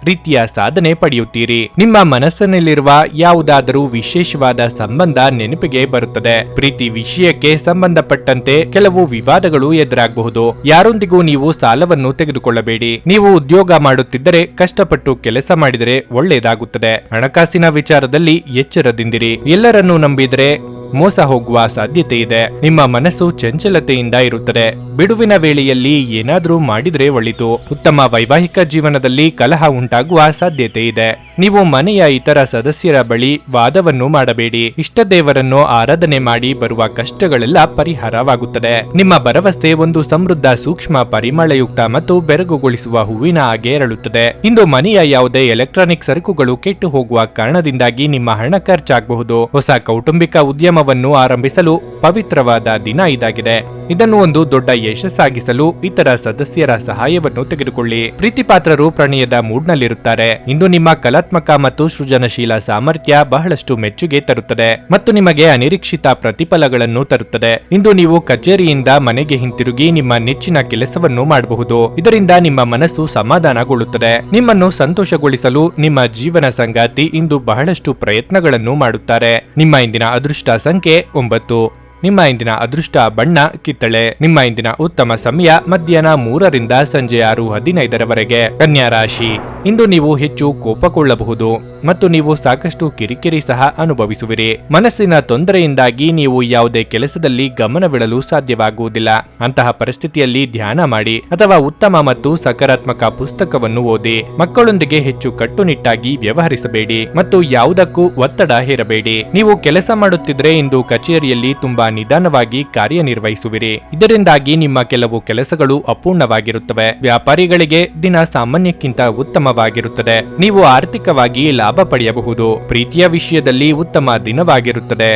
ರೀತಿಯ ಸಾಧನೆ ಪಡೆಯುತ್ತೀರಿ. ನಿಮ್ಮ ಮನಸ್ಸಿನಲ್ಲಿರುವ ಯಾವುದಾದರೂ ವಿಶೇಷವಾದ ಸಂಬಂಧ ನೆನಪಿಗೆ ಬರುತ್ತದೆ. ಪ್ರೀತಿ ವಿಷಯಕ್ಕೆ ಸಂಬಂಧಪಟ್ಟಂತೆ ಕೆಲವು ವಿವಾದಗಳು ಎದುರಾಗಬಹುದು. ಯಾರೊಂದಿಗೂ ನೀವು ಸಾಲವನ್ನು ತೆಗೆದುಕೊಳ್ಳಬೇಡಿ. ನೀವು ಉದ್ಯೋಗ ಮಾಡುತ್ತಿದ್ದರೆ ಕಷ್ಟಪಟ್ಟು ಕೆಲಸ ಮಾಡಿದರೆ ಒಳ್ಳೆಯದಾಗುತ್ತದೆ. ಹಣಕಾಸಿನ ವಿಚಾರದಲ್ಲಿ ಎಚ್ಚರದಿಂದಿರಿ. ಎಲ್ಲರನ್ನೂ ನಂಬಿದರೆ ಮೋಸ ಹೋಗುವ ಸಾಧ್ಯತೆ ಇದೆ. ನಿಮ್ಮ ಮನಸ್ಸು ಚಂಚಲತೆಯಿಂದ ಇರುತ್ತದೆ. ಬಿಡುವಿನ ವೇಳೆಯಲ್ಲಿ ಏನಾದರೂ ಮಾಡಿದ್ರೆ ಒಳಿತು. ಉತ್ತಮ ವೈವಾಹಿಕ ಜೀವನದಲ್ಲಿ ಕಲಹ ಉಂಟಾಗುವ ಸಾಧ್ಯತೆ ಇದೆ. ನೀವು ಮನೆಯ ಇತರ ಸದಸ್ಯರ ಬಳಿ ವಾದವನ್ನು ಮಾಡಬೇಡಿ. ಇಷ್ಟ ದೇವರನ್ನು ಆರಾಧನೆ ಮಾಡಿ ಬರುವ ಕಷ್ಟಗಳೆಲ್ಲ ಪರಿಹಾರವಾಗುತ್ತದೆ. ನಿಮ್ಮ ಭರವಸೆ ಒಂದು ಸಮೃದ್ಧ, ಸೂಕ್ಷ್ಮ, ಪರಿಮಳಯುಕ್ತ ಮತ್ತು ಬೆರಗುಗೊಳಿಸುವ ಹೂವಿನ ಹಾಗೆ ಅರಳುತ್ತದೆ. ಇಂದು ಮನೆಯ ಯಾವುದೇ ಎಲೆಕ್ಟ್ರಾನಿಕ್ ಸರಕುಗಳು ಕೆಟ್ಟು ಹೋಗುವ ಕಾರಣದಿಂದಾಗಿ ನಿಮ್ಮ ಹಣ ಖರ್ಚಾಗಬಹುದು. ಹೊಸ ಕೌಟುಂಬಿಕ ಉದ್ಯಮವನ್ನು ಆರಂಭಿಸಲು ಪವಿತ್ರವಾದ ದಿನ ಇದಾಗಿದೆ. ಇದನ್ನು ಒಂದು ದೊಡ್ಡ ಯಶಸ್ಸಾಗಿಸಲು ಇತರ ಸದಸ್ಯರ ಸಹಾಯವನ್ನು ತೆಗೆದುಕೊಳ್ಳಿ. ಪ್ರೀತಿಪಾತ್ರರು ಪ್ರಣಯದ ಮೂಡ್ನಲ್ಲಿರುತ್ತಾರೆ. ಇಂದು ನಿಮ್ಮ ಕಲಾತ್ಮಕ ಮತ್ತು ಸೃಜನಶೀಲ ಸಾಮರ್ಥ್ಯ ಬಹಳಷ್ಟು ಮೆಚ್ಚುಗೆ ತರುತ್ತದೆ ಮತ್ತು ನಿಮಗೆ ಅನಿರೀಕ್ಷಿತ ಪ್ರತಿಫಲಗಳನ್ನು ತರುತ್ತದೆ. ಇಂದು ನೀವು ಕಚೇರಿಯಿಂದ ಮನೆಗೆ ಹಿಂತಿರುಗಿ ನಿಮ್ಮ ನೆಚ್ಚಿನ ಕೆಲಸವನ್ನು ಮಾಡಬಹುದು. ಇದರಿಂದ ನಿಮ್ಮ ಮನಸ್ಸು ಸಮಾಧಾನಗೊಳ್ಳುತ್ತದೆ. ನಿಮ್ಮನ್ನು ಸಂತೋಷಗೊಳಿಸಲು ನಿಮ್ಮ ಜೀವನ ಸಂಗಾತಿ ಇಂದು ಬಹಳಷ್ಟು ಪ್ರಯತ್ನಗಳನ್ನು ಮಾಡುತ್ತಾರೆ. ನಿಮ್ಮ ಇಂದಿನ ಅದೃಷ್ಟ ಸಂಖ್ಯೆ 9. ನಿಮ್ಮ ಇಂದಿನ ಅದೃಷ್ಟ ಬಣ್ಣ ಕಿತ್ತಳೆ. ನಿಮ್ಮ ಇಂದಿನ ಉತ್ತಮ ಸಮಯ ಮಧ್ಯಾಹ್ನ 3ರಿಂದ ಸಂಜೆ 6:15 ಕನ್ಯಾ ರಾಶಿ. ಇಂದು ನೀವು ಹೆಚ್ಚು ಕೋಪಗೊಳ್ಳಬಹುದು ಮತ್ತು ನೀವು ಸಾಕಷ್ಟು ಕಿರಿಕಿರಿ ಸಹ ಅನುಭವಿಸುವಿರಿ. ಮನಸ್ಸಿನ ತೊಂದರೆಯಿಂದಾಗಿ ನೀವು ಯಾವುದೇ ಕೆಲಸದಲ್ಲಿ ಗಮನವಿಡಲು ಸಾಧ್ಯವಾಗುವುದಿಲ್ಲ. ಅಂತಹ ಪರಿಸ್ಥಿತಿಯಲ್ಲಿ ಧ್ಯಾನ ಮಾಡಿ ಅಥವಾ ಉತ್ತಮ ಮತ್ತು ಸಕಾರಾತ್ಮಕ ಪುಸ್ತಕವನ್ನು ಓದಿ. ಮಕ್ಕಳೊಂದಿಗೆ ಹೆಚ್ಚು ಕಟ್ಟುನಿಟ್ಟಾಗಿ ವ್ಯವಹರಿಸಬೇಡಿ ಮತ್ತು ಯಾವುದಕ್ಕೂ ಒತ್ತಡ ಹೇರಬೇಡಿ. ನೀವು ಕೆಲಸ ಮಾಡುತ್ತಿದ್ರೆ ಇಂದು ಕಚೇರಿಯಲ್ಲಿ ತುಂಬಾ ನಿಧಾನವಾಗಿ ಕಾರ್ಯನಿರ್ವಹಿಸುವಿರಿ. ಇದರಿಂದಾಗಿ ನಿಮ್ಮ ಕೆಲವು ಕೆಲಸಗಳು ಅಪೂರ್ಣವಾಗಿರುತ್ತವೆ. ವ್ಯಾಪಾರಿಗಳಿಗೆ ದಿನ ಸಾಮಾನ್ಯಕ್ಕಿಂತ ಉತ್ತಮವಾಗಿರುತ್ತದೆ. ನೀವು ಆರ್ಥಿಕವಾಗಿ ಲಾಭ ಪಡೆಯಬಹುದು. ಪ್ರೀತಿಯ ವಿಷಯದಲ್ಲಿ ಉತ್ತಮ ದಿನವಾಗಿರುತ್ತದೆ.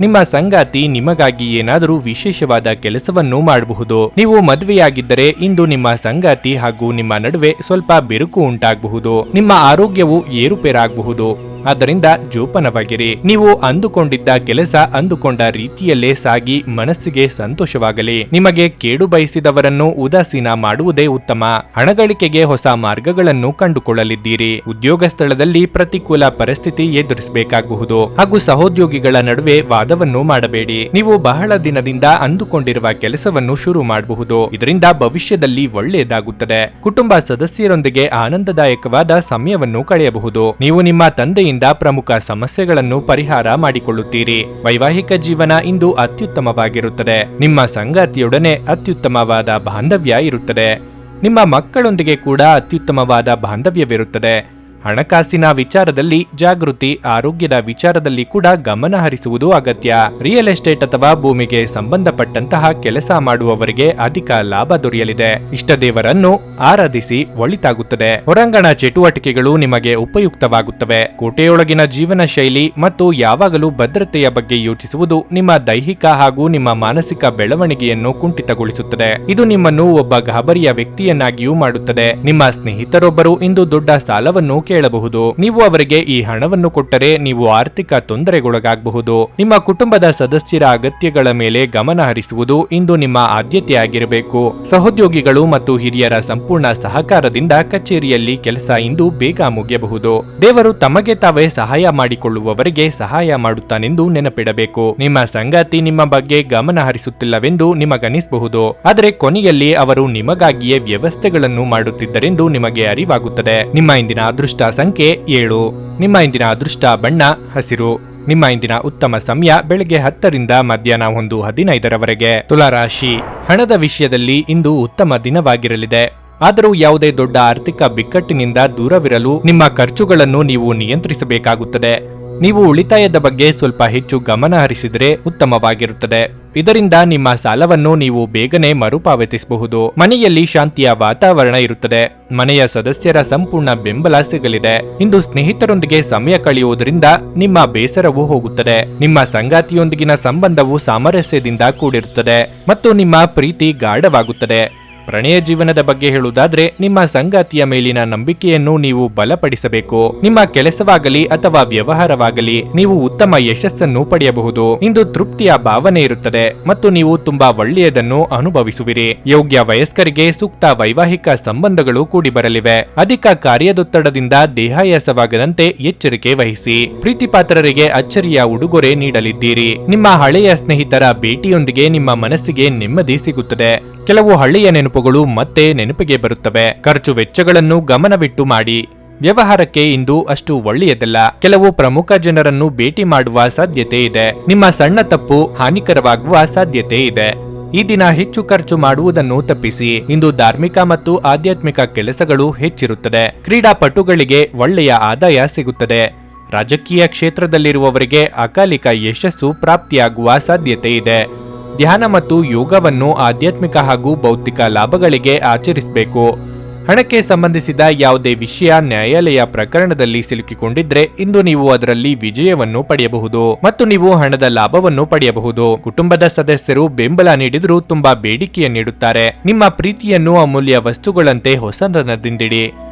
ನಿಮ್ಮ ಸಂಗಾತಿ ನಿಮಗಾಗಿ ಏನಾದರೂ ವಿಶೇಷವಾದ ಕೆಲಸವನ್ನು ಮಾಡಬಹುದು. ನೀವು ಮದುವೆಯಾಗಿದ್ದರೆ ಇಂದು ನಿಮ್ಮ ಸಂಗಾತಿ ಹಾಗೂ ನಿಮ್ಮ ನಡುವೆ ಸ್ವಲ್ಪ ಬಿರುಕು ಉಂಟಾಗಬಹುದು. ನಿಮ್ಮ ಆರೋಗ್ಯವು ಏರುಪೇರಾಗಬಹುದು. ಆದ್ದರಿಂದ ಜೋಪಾನವಾಗಿರಿ. ನೀವು ಅಂದುಕೊಂಡಿದ್ದ ಕೆಲಸ ಅಂದುಕೊಂಡ ರೀತಿಯಲ್ಲೇ ಸಾಗಿ ಮನಸ್ಸಿಗೆ ಸಂತೋಷವಾಗಲಿ. ನಿಮಗೆ ಕೇಡು ಬಯಸಿದವರನ್ನು ಉದಾಸೀನ ಮಾಡುವುದೇ ಉತ್ತಮ. ಹಣಗಳಿಕೆಗೆ ಹೊಸ ಮಾರ್ಗಗಳನ್ನು ಕಂಡುಕೊಳ್ಳಲಿದ್ದೀರಿ. ಉದ್ಯೋಗ ಸ್ಥಳದಲ್ಲಿ ಪ್ರತಿಕೂಲ ಪರಿಸ್ಥಿತಿ ಎದುರಿಸಬೇಕಾಗಬಹುದು ಹಾಗೂ ಸಹೋದ್ಯೋಗಿಗಳ ನಡುವೆ ವಾದವನ್ನು ಮಾಡಬೇಡಿ. ನೀವು ಬಹಳ ದಿನದಿಂದ ಅಂದುಕೊಂಡಿರುವ ಕೆಲಸವನ್ನು ಶುರು ಮಾಡಬಹುದು. ಇದರಿಂದ ಭವಿಷ್ಯದಲ್ಲಿ ಒಳ್ಳೆಯದಾಗುತ್ತದೆ. ಕುಟುಂಬ ಸದಸ್ಯರೊಂದಿಗೆ ಆನಂದದಾಯಕವಾದ ಸಮಯವನ್ನು ಕಳೆಯಬಹುದು. ನೀವು ನಿಮ್ಮ ತಂದೆಯಿಂದ ಪ್ರಮುಖ ಸಮಸ್ಯೆಗಳನ್ನು ಪರಿಹಾರ ಮಾಡಿಕೊಳ್ಳುತ್ತೀರಿ. ವೈವಾಹಿಕ ಜೀವನ ಇಂದು ಅತ್ಯುತ್ತಮವಾಗಿರುತ್ತದೆ. ನಿಮ್ಮ ಸಂಗಾತಿಯೊಡನೆ ಅತ್ಯುತ್ತಮವಾದ ಬಾಂಧವ್ಯ ಇರುತ್ತದೆ. ನಿಮ್ಮ ಮಕ್ಕಳೊಂದಿಗೆ ಕೂಡ ಅತ್ಯುತ್ತಮವಾದ ಬಾಂಧವ್ಯವಿರುತ್ತದೆ. ಹಣಕಾಸಿನ ವಿಚಾರದಲ್ಲಿ ಜಾಗೃತಿ. ಆರೋಗ್ಯದ ವಿಚಾರದಲ್ಲಿ ಕೂಡ ಗಮನ ಹರಿಸುವುದು ಅಗತ್ಯ. ರಿಯಲ್ ಎಸ್ಟೇಟ್ ಅಥವಾ ಭೂಮಿಗೆ ಸಂಬಂಧಪಟ್ಟಂತಹ ಕೆಲಸ ಮಾಡುವವರಿಗೆ ಅಧಿಕ ಲಾಭ ದೊರೆಯಲಿದೆ. ಇಷ್ಟ ದೇವರನ್ನು ಆರಾಧಿಸಿ ಒಳಿತಾಗುತ್ತದೆ. ಹೊರಾಂಗಣ ಚಟುವಟಿಕೆಗಳು ನಿಮಗೆ ಉಪಯುಕ್ತವಾಗುತ್ತವೆ. ಕೋಟೆಯೊಳಗಿನ ಜೀವನ ಶೈಲಿ ಮತ್ತು ಯಾವಾಗಲೂ ಭದ್ರತೆಯ ಬಗ್ಗೆ ಯೋಚಿಸುವುದು ನಿಮ್ಮ ದೈಹಿಕ ಹಾಗೂ ನಿಮ್ಮ ಮಾನಸಿಕ ಬೆಳವಣಿಗೆಯನ್ನು ಕುಂಠಿತಗೊಳಿಸುತ್ತದೆ. ಇದು ನಿಮ್ಮನ್ನು ಒಬ್ಬ ಗಾಬರಿಯ ವ್ಯಕ್ತಿಯನ್ನಾಗಿಯೂ ಮಾಡುತ್ತದೆ. ನಿಮ್ಮ ಸ್ನೇಹಿತರೊಬ್ಬರು ಇಂದು ದೊಡ್ಡ ಸಾಲವನ್ನು ಕೇಳಬಹುದು. ನೀವು ಅವರಿಗೆ ಈ ಹಣವನ್ನು ಕೊಟ್ಟರೆ ನೀವು ಆರ್ಥಿಕ ತೊಂದರೆಗೊಳಗಾಗಬಹುದು. ನಿಮ್ಮ ಕುಟುಂಬದ ಸದಸ್ಯರ ಅಗತ್ಯಗಳ ಮೇಲೆ ಗಮನ ಹರಿಸುವುದು ಇಂದು ನಿಮ್ಮ ಆದ್ಯತೆಯಾಗಿರಬೇಕು. ಸಹೋದ್ಯೋಗಿಗಳು ಮತ್ತು ಹಿರಿಯರ ಸಂಪೂರ್ಣ ಸಹಕಾರದಿಂದ ಕಚೇರಿಯಲ್ಲಿ ಕೆಲಸ ಇಂದು ಬೇಗ ಮುಗಿಯಬಹುದು. ದೇವರು ತಮಗೆ ತಾವೇ ಸಹಾಯ ಮಾಡಿಕೊಳ್ಳುವವರಿಗೆ ಸಹಾಯ ಮಾಡುತ್ತಾನೆಂದು ನೆನಪಿಡಬೇಕು. ನಿಮ್ಮ ಸಂಗಾತಿ ನಿಮ್ಮ ಬಗ್ಗೆ ಗಮನ ಹರಿಸುತ್ತಿಲ್ಲವೆಂದು ನಿಮಗನಿಸಬಹುದು. ಆದರೆ ಕೊನೆಯಲ್ಲಿ ಅವರು ನಿಮಗಾಗಿಯೇ ವ್ಯವಸ್ಥೆಗಳನ್ನು ಮಾಡುತ್ತಿದ್ದರೆಂದು ನಿಮಗೆ ಅರಿವಾಗುತ್ತದೆ. ನಿಮ್ಮ ಇಂದಿನ ಅದೃಷ್ಟ ಸಂಖ್ಯೆ 7. ನಿಮ್ಮ ಇಂದಿನ ಅದೃಷ್ಟ ಬಣ್ಣ ಹಸಿರು. ನಿಮ್ಮ ಇಂದಿನ ಉತ್ತಮ ಸಮಯ ಬೆಳಗ್ಗೆ 10ರಿಂದ ಮಧ್ಯಾಹ್ನ 1:15 ತುಲಾರಾಶಿ. ಹಣದ ವಿಷಯದಲ್ಲಿ ಇಂದು ಉತ್ತಮ ದಿನವಾಗಿರಲಿದೆ. ಆದರೂ ಯಾವುದೇ ದೊಡ್ಡ ಆರ್ಥಿಕ ಬಿಕ್ಕಟ್ಟಿನಿಂದ ದೂರವಿರಲು ನಿಮ್ಮ ಖರ್ಚುಗಳನ್ನು ನೀವು ನಿಯಂತ್ರಿಸಬೇಕಾಗುತ್ತದೆ. ನೀವು ಉಳಿತಾಯದ ಬಗ್ಗೆ ಸ್ವಲ್ಪ ಹೆಚ್ಚು ಗಮನ ಹರಿಸಿದರೆ ಉತ್ತಮವಾಗಿರುತ್ತದೆ. ಇದರಿಂದ ನಿಮ್ಮ ಸಾಲವನ್ನು ನೀವು ಬೇಗನೆ ಮರುಪಾವತಿಸಬಹುದು. ಮನೆಯಲ್ಲಿ ಶಾಂತಿಯ ವಾತಾವರಣ ಇರುತ್ತದೆ. ಮನೆಯ ಸದಸ್ಯರ ಸಂಪೂರ್ಣ ಬೆಂಬಲ ಸಿಗಲಿದೆ. ಇಂದು ಸ್ನೇಹಿತರೊಂದಿಗೆ ಸಮಯ ಕಳೆಯುವುದರಿಂದ ನಿಮ್ಮ ಬೇಸರವೂ ಹೋಗುತ್ತದೆ. ನಿಮ್ಮ ಸಂಗಾತಿಯೊಂದಿಗಿನ ಸಂಬಂಧವು ಸಾಮರಸ್ಯದಿಂದ ಕೂಡಿರುತ್ತದೆ ಮತ್ತು ನಿಮ್ಮ ಪ್ರೀತಿ ಗಾಢವಾಗುತ್ತದೆ. ಪ್ರಣಯ ಜೀವನದ ಬಗ್ಗೆ ಹೇಳುವುದಾದ್ರೆ, ನಿಮ್ಮ ಸಂಗಾತಿಯ ಮೇಲಿನ ನಂಬಿಕೆಯನ್ನು ನೀವು ಬಲಪಡಿಸಬೇಕು. ನಿಮ್ಮ ಕೆಲಸವಾಗಲಿ ಅಥವಾ ವ್ಯವಹಾರವಾಗಲಿ ನೀವು ಉತ್ತಮ ಯಶಸ್ಸನ್ನು ಪಡೆಯಬಹುದು. ಇಂದು ತೃಪ್ತಿಯ ಭಾವನೆ ಇರುತ್ತದೆ ಮತ್ತು ನೀವು ತುಂಬಾ ಒಳ್ಳೆಯದನ್ನು ಅನುಭವಿಸುವಿರಿ. ಯೋಗ್ಯ ವಯಸ್ಕರಿಗೆ ಸೂಕ್ತ ವೈವಾಹಿಕ ಸಂಬಂಧಗಳು ಕೂಡಿ ಬರಲಿವೆ. ಅಧಿಕ ಕಾರ್ಯದೊತ್ತಡದಿಂದ ದೇಹಾಯಾಸವಾಗದಂತೆ ಎಚ್ಚರಿಕೆ ವಹಿಸಿ. ಪ್ರೀತಿಪಾತ್ರರಿಗೆ ಅಚ್ಚರಿಯ ಉಡುಗೊರೆ ನೀಡಲಿದ್ದೀರಿ. ನಿಮ್ಮ ಹಳೆಯ ಸ್ನೇಹಿತರ ಭೇಟಿಯೊಂದಿಗೆ ನಿಮ್ಮ ಮನಸ್ಸಿಗೆ ನೆಮ್ಮದಿ ಸಿಗುತ್ತದೆ. ಕೆಲವು ಹಳೆಯ ನೆನಪುಗಳು ಮತ್ತೆ ನೆನಪಿಗೆ ಬರುತ್ತವೆ. ಖರ್ಚು ವೆಚ್ಚಗಳನ್ನು ಗಮನವಿಟ್ಟು ಮಾಡಿ. ವ್ಯವಹಾರಕ್ಕೆ ಇಂದು ಅಷ್ಟು ಒಳ್ಳೆಯದಲ್ಲ. ಕೆಲವು ಪ್ರಮುಖ ಜನರನ್ನು ಭೇಟಿ ಮಾಡುವ ಸಾಧ್ಯತೆ ಇದೆ. ನಿಮ್ಮ ಸಣ್ಣ ತಪ್ಪು ಹಾನಿಕರವಾಗುವ ಸಾಧ್ಯತೆ ಇದೆ. ಈ ದಿನ ಹೆಚ್ಚು ಖರ್ಚು ಮಾಡುವುದನ್ನು ತಪ್ಪಿಸಿ. ಇಂದು ಧಾರ್ಮಿಕ ಮತ್ತು ಆಧ್ಯಾತ್ಮಿಕ ಕೆಲಸಗಳು ಹೆಚ್ಚಿರುತ್ತದೆ. ಕ್ರೀಡಾಪಟುಗಳಿಗೆ ಒಳ್ಳೆಯ ಆದಾಯ ಸಿಗುತ್ತದೆ. ರಾಜಕೀಯ ಕ್ಷೇತ್ರದಲ್ಲಿರುವವರಿಗೆ ಅಕಾಲಿಕ ಯಶಸ್ಸು ಪ್ರಾಪ್ತಿಯಾಗುವ ಸಾಧ್ಯತೆ ಇದೆ. ಧ್ಯಾನ ಮತ್ತು ಯೋಗವನ್ನು ಆಧ್ಯಾತ್ಮಿಕ ಹಾಗೂ ಭೌತಿಕ ಲಾಭಗಳಿಗೆ ಆಚರಿಸಬೇಕು. ಹಣಕ್ಕೆ ಸಂಬಂಧಿಸಿದ ಯಾವುದೇ ವಿಷಯ ನ್ಯಾಯಾಲಯ ಪ್ರಕರಣದಲ್ಲಿ ಸಿಲುಕಿಕೊಂಡಿದ್ರೆ ಇಂದು ನೀವು ಅದರಲ್ಲಿ ವಿಜಯವನ್ನು ಪಡೆಯಬಹುದು ಮತ್ತು ನೀವು ಹಣದ ಲಾಭವನ್ನು ಪಡೆಯಬಹುದು. ಕುಟುಂಬದ ಸದಸ್ಯರು ಬೆಂಬಲ ನೀಡಿದರೂ ತುಂಬಾ ಬೇಡಿಕೆಯ ನೀಡುತ್ತಾರೆ. ನಿಮ್ಮ ಪ್ರೀತಿಯನ್ನು ಅಮೂಲ್ಯ ವಸ್ತುಗಳಂತೆ ಹೊಸದನದಿಂದಿಡಿ.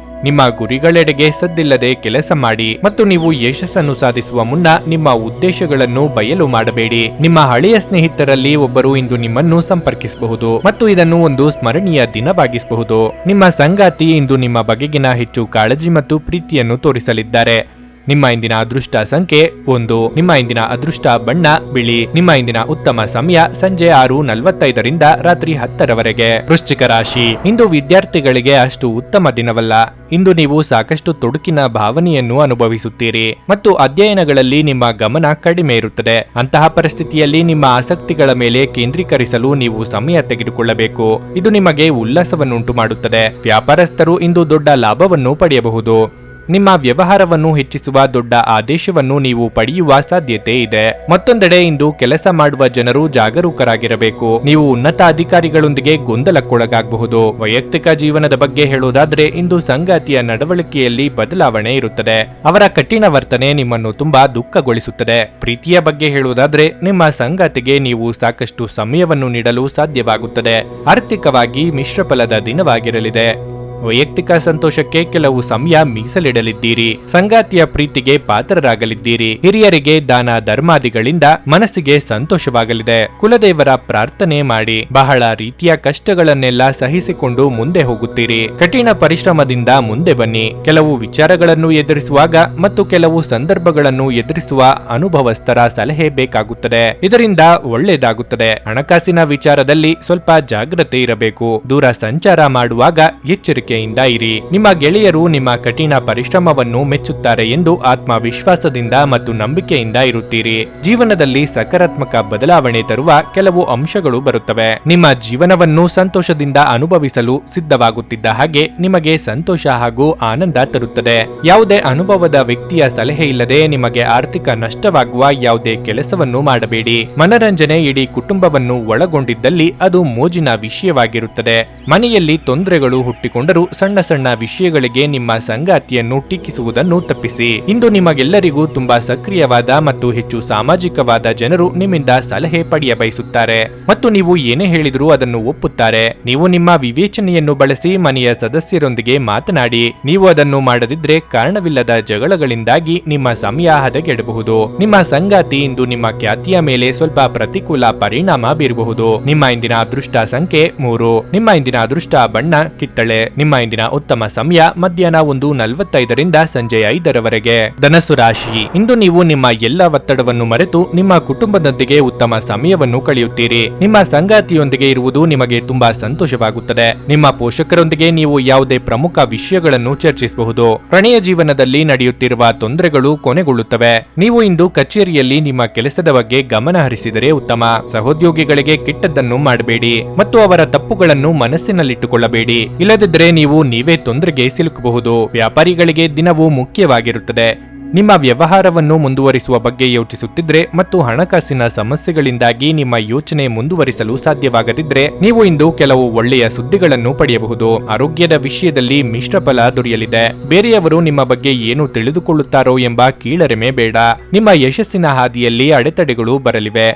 ನಿಮ್ಮ ಗುರಿಗಳೆಡೆಗೆ ಸದ್ದಿಲ್ಲದೆ ಕೆಲಸ ಮಾಡಿ ಮತ್ತು ನೀವು ಯಶಸ್ಸನ್ನು ಸಾಧಿಸುವ ಮುನ್ನ ನಿಮ್ಮ ಉದ್ದೇಶಗಳನ್ನು ಬಯಲು ಮಾಡಬೇಡಿ. ನಿಮ್ಮ ಹಳೆಯ ಸ್ನೇಹಿತರಲ್ಲಿ ಒಬ್ಬರು ಇಂದು ನಿಮ್ಮನ್ನು ಸಂಪರ್ಕಿಸಬಹುದು ಮತ್ತು ಇದನ್ನು ಒಂದು ಸ್ಮರಣೀಯ ದಿನವಾಗಿಸಬಹುದು. ನಿಮ್ಮ ಸಂಗಾತಿ ಇಂದು ನಿಮ್ಮ ಬಗೆಗಿನ ಹೆಚ್ಚು ಕಾಳಜಿ ಮತ್ತು ಪ್ರೀತಿಯನ್ನು ತೋರಿಸಲಿದ್ದಾರೆ. ನಿಮ್ಮ ಇಂದಿನ ಅದೃಷ್ಟ ಸಂಖ್ಯೆ 1. ನಿಮ್ಮ ಇಂದಿನ ಅದೃಷ್ಟ ಬಣ್ಣ ಬಿಳಿ. ನಿಮ್ಮ ಇಂದಿನ ಉತ್ತಮ ಸಮಯ ಸಂಜೆ 6:45 ರಾತ್ರಿ 10 ವೃಶ್ಚಿಕ ರಾಶಿ. ಇಂದು ವಿದ್ಯಾರ್ಥಿಗಳಿಗೆ ಅಷ್ಟು ಉತ್ತಮ ದಿನವಲ್ಲ. ಇಂದು ನೀವು ಸಾಕಷ್ಟು ತೊಡಕಿನ ಭಾವನೆಯನ್ನು ಅನುಭವಿಸುತ್ತೀರಿ ಮತ್ತು ಅಧ್ಯಯನಗಳಲ್ಲಿ ನಿಮ್ಮ ಗಮನ ಕಡಿಮೆ ಇರುತ್ತದೆ. ಅಂತಹ ಪರಿಸ್ಥಿತಿಯಲ್ಲಿ ನಿಮ್ಮ ಆಸಕ್ತಿಗಳ ಮೇಲೆ ಕೇಂದ್ರೀಕರಿಸಲು ನೀವು ಸಮಯ ತೆಗೆದುಕೊಳ್ಳಬೇಕು. ಇದು ನಿಮಗೆ ಉಲ್ಲಾಸವನ್ನುಂಟು ಮಾಡುತ್ತದೆ. ವ್ಯಾಪಾರಸ್ಥರು ಇಂದು ದೊಡ್ಡ ಲಾಭವನ್ನು ಪಡೆಯಬಹುದು. ನಿಮ್ಮ ವ್ಯವಹಾರವನ್ನು ಹೆಚ್ಚಿಸುವ ದೊಡ್ಡ ಆದೇಶವನ್ನು ನೀವು ಪಡೆಯುವ ಸಾಧ್ಯತೆ ಇದೆ. ಮತ್ತೊಂದೆಡೆ ಇಂದು ಕೆಲಸ ಮಾಡುವ ಜನರು ಜಾಗರೂಕರಾಗಿರಬೇಕು. ನೀವು ಉನ್ನತ ಅಧಿಕಾರಿಗಳೊಂದಿಗೆ ಗೊಂದಲಕ್ಕೊಳಗಾಗಬಹುದು. ವೈಯಕ್ತಿಕ ಜೀವನದ ಬಗ್ಗೆ ಹೇಳುವುದಾದ್ರೆ, ಇಂದು ಸಂಗಾತಿಯ ನಡವಳಿಕೆಯಲ್ಲಿ ಬದಲಾವಣೆ ಇರುತ್ತದೆ. ಅವರ ಕಠಿಣ ವರ್ತನೆ ನಿಮ್ಮನ್ನು ತುಂಬಾ ದುಃಖಗೊಳಿಸುತ್ತದೆ. ಪ್ರೀತಿಯ ಬಗ್ಗೆ ಹೇಳುವುದಾದ್ರೆ, ನಿಮ್ಮ ಸಂಗಾತಿಗೆ ನೀವು ಸಾಕಷ್ಟು ಸಮಯವನ್ನು ನೀಡಲು ಸಾಧ್ಯವಾಗುತ್ತದೆ. ಆರ್ಥಿಕವಾಗಿ ಮಿಶ್ರ ಫಲದ ದಿನವಾಗಿರಲಿದೆ. ವೈಯಕ್ತಿಕ ಸಂತೋಷಕ್ಕೆ ಕೆಲವು ಸಮಯ ಮೀಸಲಿಡಲಿದ್ದೀರಿ. ಸಂಗಾತಿಯ ಪ್ರೀತಿಗೆ ಪಾತ್ರರಾಗಲಿದ್ದೀರಿ. ಹಿರಿಯರಿಗೆ ದಾನ ಧರ್ಮಾದಿಗಳಿಂದ ಮನಸ್ಸಿಗೆ ಸಂತೋಷವಾಗಲಿದೆ. ಕುಲದೇವರ ಪ್ರಾರ್ಥನೆ ಮಾಡಿ. ಬಹಳ ರೀತಿಯ ಕಷ್ಟಗಳನ್ನೆಲ್ಲ ಸಹಿಸಿಕೊಂಡು ಮುಂದೆ ಹೋಗುತ್ತೀರಿ. ಕಠಿಣ ಪರಿಶ್ರಮದಿಂದ ಮುಂದೆ ಬನ್ನಿ. ಕೆಲವು ವಿಚಾರಗಳನ್ನು ಎದುರಿಸುವಾಗ ಮತ್ತು ಕೆಲವು ಸಂದರ್ಭಗಳನ್ನು ಎದುರಿಸುವ ಅನುಭವಸ್ಥರ ಸಲಹೆ ಬೇಕಾಗುತ್ತದೆ. ಇದರಿಂದ ಒಳ್ಳೆಯದಾಗುತ್ತದೆ. ಹಣಕಾಸಿನ ವಿಚಾರದಲ್ಲಿ ಸ್ವಲ್ಪ ಜಾಗ್ರತೆ ಇರಬೇಕು. ದೂರ ಸಂಚಾರ ಮಾಡುವಾಗ ಎಚ್ಚರಿಕೆ ಇರಿ. ನಿಮ್ಮ ಗೆಳೆಯರು ನಿಮ್ಮ ಕಠಿಣ ಪರಿಶ್ರಮವನ್ನು ಮೆಚ್ಚುತ್ತಾರೆ ಎಂದು ಆತ್ಮವಿಶ್ವಾಸದಿಂದ ಮತ್ತು ನಂಬಿಕೆಯಿಂದ ಇರುತ್ತೀರಿ. ಜೀವನದಲ್ಲಿ ಸಕಾರಾತ್ಮಕ ಬದಲಾವಣೆ ತರುವ ಕೆಲವು ಅಂಶಗಳು ಬರುತ್ತವೆ. ನಿಮ್ಮ ಜೀವನವನ್ನು ಸಂತೋಷದಿಂದ ಅನುಭವಿಸಲು ಸಿದ್ಧವಾಗುತ್ತಿದ್ದ ಹಾಗೆ ನಿಮಗೆ ಸಂತೋಷ ಹಾಗೂ ಆನಂದ ತರುತ್ತದೆ. ಯಾವುದೇ ಅನುಭವದ ವ್ಯಕ್ತಿಯ ಸಲಹೆ ಇಲ್ಲದೆ ನಿಮಗೆ ಆರ್ಥಿಕ ನಷ್ಟವಾಗುವ ಯಾವುದೇ ಕೆಲಸವನ್ನು ಮಾಡಬೇಡಿ. ಮನರಂಜನೆ ಇಡೀ ಕುಟುಂಬವನ್ನು ಒಳಗೊಂಡಿದ್ದಲ್ಲಿ ಅದು ಮೋಜಿನ ವಿಷಯವಾಗಿರುತ್ತದೆ. ಮನೆಯಲ್ಲಿ ತೊಂದರೆಗಳು ಹುಟ್ಟಿಕೊಂಡರೂ ಸಣ್ಣ ಸಣ್ಣ ವಿಷಯಗಳಿಗೆ ನಿಮ್ಮ ಸಂಗಾತಿಯನ್ನು ಟೀಕಿಸುವುದನ್ನು ತಪ್ಪಿಸಿ. ಇಂದು ನಿಮಗೆಲ್ಲರಿಗೂ ತುಂಬಾ ಸಕ್ರಿಯವಾದ ಮತ್ತು ಹೆಚ್ಚು ಸಾಮಾಜಿಕವಾದ ಜನರು ನಿಮ್ಮಿಂದ ಸಲಹೆ ಪಡೆಯ ಬಯಸುತ್ತಾರೆ ಮತ್ತು ನೀವು ಏನೇ ಹೇಳಿದರೂ ಅದನ್ನು ಒಪ್ಪುತ್ತಾರೆ. ನೀವು ನಿಮ್ಮ ವಿವೇಚನೆಯನ್ನು ಬಳಸಿ ಮನೆಯ ಸದಸ್ಯರೊಂದಿಗೆ ಮಾತನಾಡಿ. ನೀವು ಅದನ್ನು ಮಾಡದಿದ್ರೆ ಕಾರಣವಿಲ್ಲದ ಜಗಳಗಳಿಂದಾಗಿ ನಿಮ್ಮ ಸಮಯ ಹದಗೆಡಬಹುದು. ನಿಮ್ಮ ಸಂಗಾತಿ ಇಂದು ನಿಮ್ಮ ಖ್ಯಾತಿಯ ಮೇಲೆ ಸ್ವಲ್ಪ ಪ್ರತಿಕೂಲ ಪರಿಣಾಮ ಬೀರಬಹುದು. ನಿಮ್ಮ ಇಂದಿನ ಅದೃಷ್ಟ ಸಂಖ್ಯೆ 3. ನಿಮ್ಮ ಇಂದಿನ ಅದೃಷ್ಟ ಬಣ್ಣ ಕಿತ್ತಳೆ. ನಿಮ್ಮ ಇಂದಿನ ಉತ್ತಮ ಸಮಯ ಮಧ್ಯಾಹ್ನ 1:45 ಸಂಜೆ 5 ಧನಸ್ಸು ರಾಶಿ. ಇಂದು ನೀವು ನಿಮ್ಮ ಎಲ್ಲ ಒತ್ತಡವನ್ನು ಮರೆತು ನಿಮ್ಮ ಕುಟುಂಬದೊಂದಿಗೆ ಉತ್ತಮ ಸಮಯವನ್ನು ಕಳೆಯುತ್ತೀರಿ. ನಿಮ್ಮ ಸಂಗಾತಿಯೊಂದಿಗೆ ಇರುವುದು ನಿಮಗೆ ತುಂಬಾ ಸಂತೋಷವಾಗುತ್ತದೆ. ನಿಮ್ಮ ಪೋಷಕರೊಂದಿಗೆ ನೀವು ಯಾವುದೇ ಪ್ರಮುಖ ವಿಷಯಗಳನ್ನು ಚರ್ಚಿಸಬಹುದು. ಪ್ರಣಯ ಜೀವನದಲ್ಲಿ ನಡೆಯುತ್ತಿರುವ ತೊಂದರೆಗಳು ಕೊನೆಗೊಳ್ಳುತ್ತವೆ. ನೀವು ಇಂದು ಕಚೇರಿಯಲ್ಲಿ ನಿಮ್ಮ ಕೆಲಸದ ಬಗ್ಗೆ ಗಮನ ಹರಿಸಿದರೆ ಉತ್ತಮ. ಸಹೋದ್ಯೋಗಿಗಳಿಗೆ ಕೆಟ್ಟದ್ದನ್ನು ಮಾಡಬೇಡಿ ಮತ್ತು ಅವರ ತಪ್ಪುಗಳನ್ನು ಮನಸ್ಸಿನಲ್ಲಿಟ್ಟುಕೊಳ್ಳಬೇಡಿ. ಇಲ್ಲದಿದ್ದರೆ ನೀವೇ ತೊಂದರೆಗೆ ಸಿಲುಕಬಹುದು. ವ್ಯಾಪಾರಿಗಳಿಗೆ ದಿನವೂ ಮುಖ್ಯವಾಗಿರುತ್ತದೆ. ನಿಮ್ಮ ವ್ಯವಹಾರವನ್ನು ಮುಂದುವರಿಸುವ ಬಗ್ಗೆ ಯೋಚಿಸುತ್ತಿದ್ರೆ ಮತ್ತು ಹಣಕಾಸಿನ ಸಮಸ್ಯೆಗಳಿಂದಾಗಿ ನಿಮ್ಮ ಯೋಚನೆ ಮುಂದುವರಿಸಲು ಸಾಧ್ಯವಾಗದಿದ್ರೆ ನೀವು ಇಂದು ಕೆಲವು ಒಳ್ಳೆಯ ಸುದ್ದಿಗಳನ್ನು ಪಡೆಯಬಹುದು. ಆರೋಗ್ಯದ ವಿಷಯದಲ್ಲಿ ಮಿಶ್ರ ಫಲ ದೊರೆಯಲಿದೆ. ಬೇರೆಯವರು ನಿಮ್ಮ ಬಗ್ಗೆ ಏನು ತಿಳಿದುಕೊಳ್ಳುತ್ತಾರೋ ಎಂಬ ಕೀಳರಿಮೆ ಬೇಡ. ನಿಮ್ಮ ಯಶಸ್ಸಿನ ಹಾದಿಯಲ್ಲಿ ಅಡೆತಡೆಗಳು ಬರಲಿವೆ,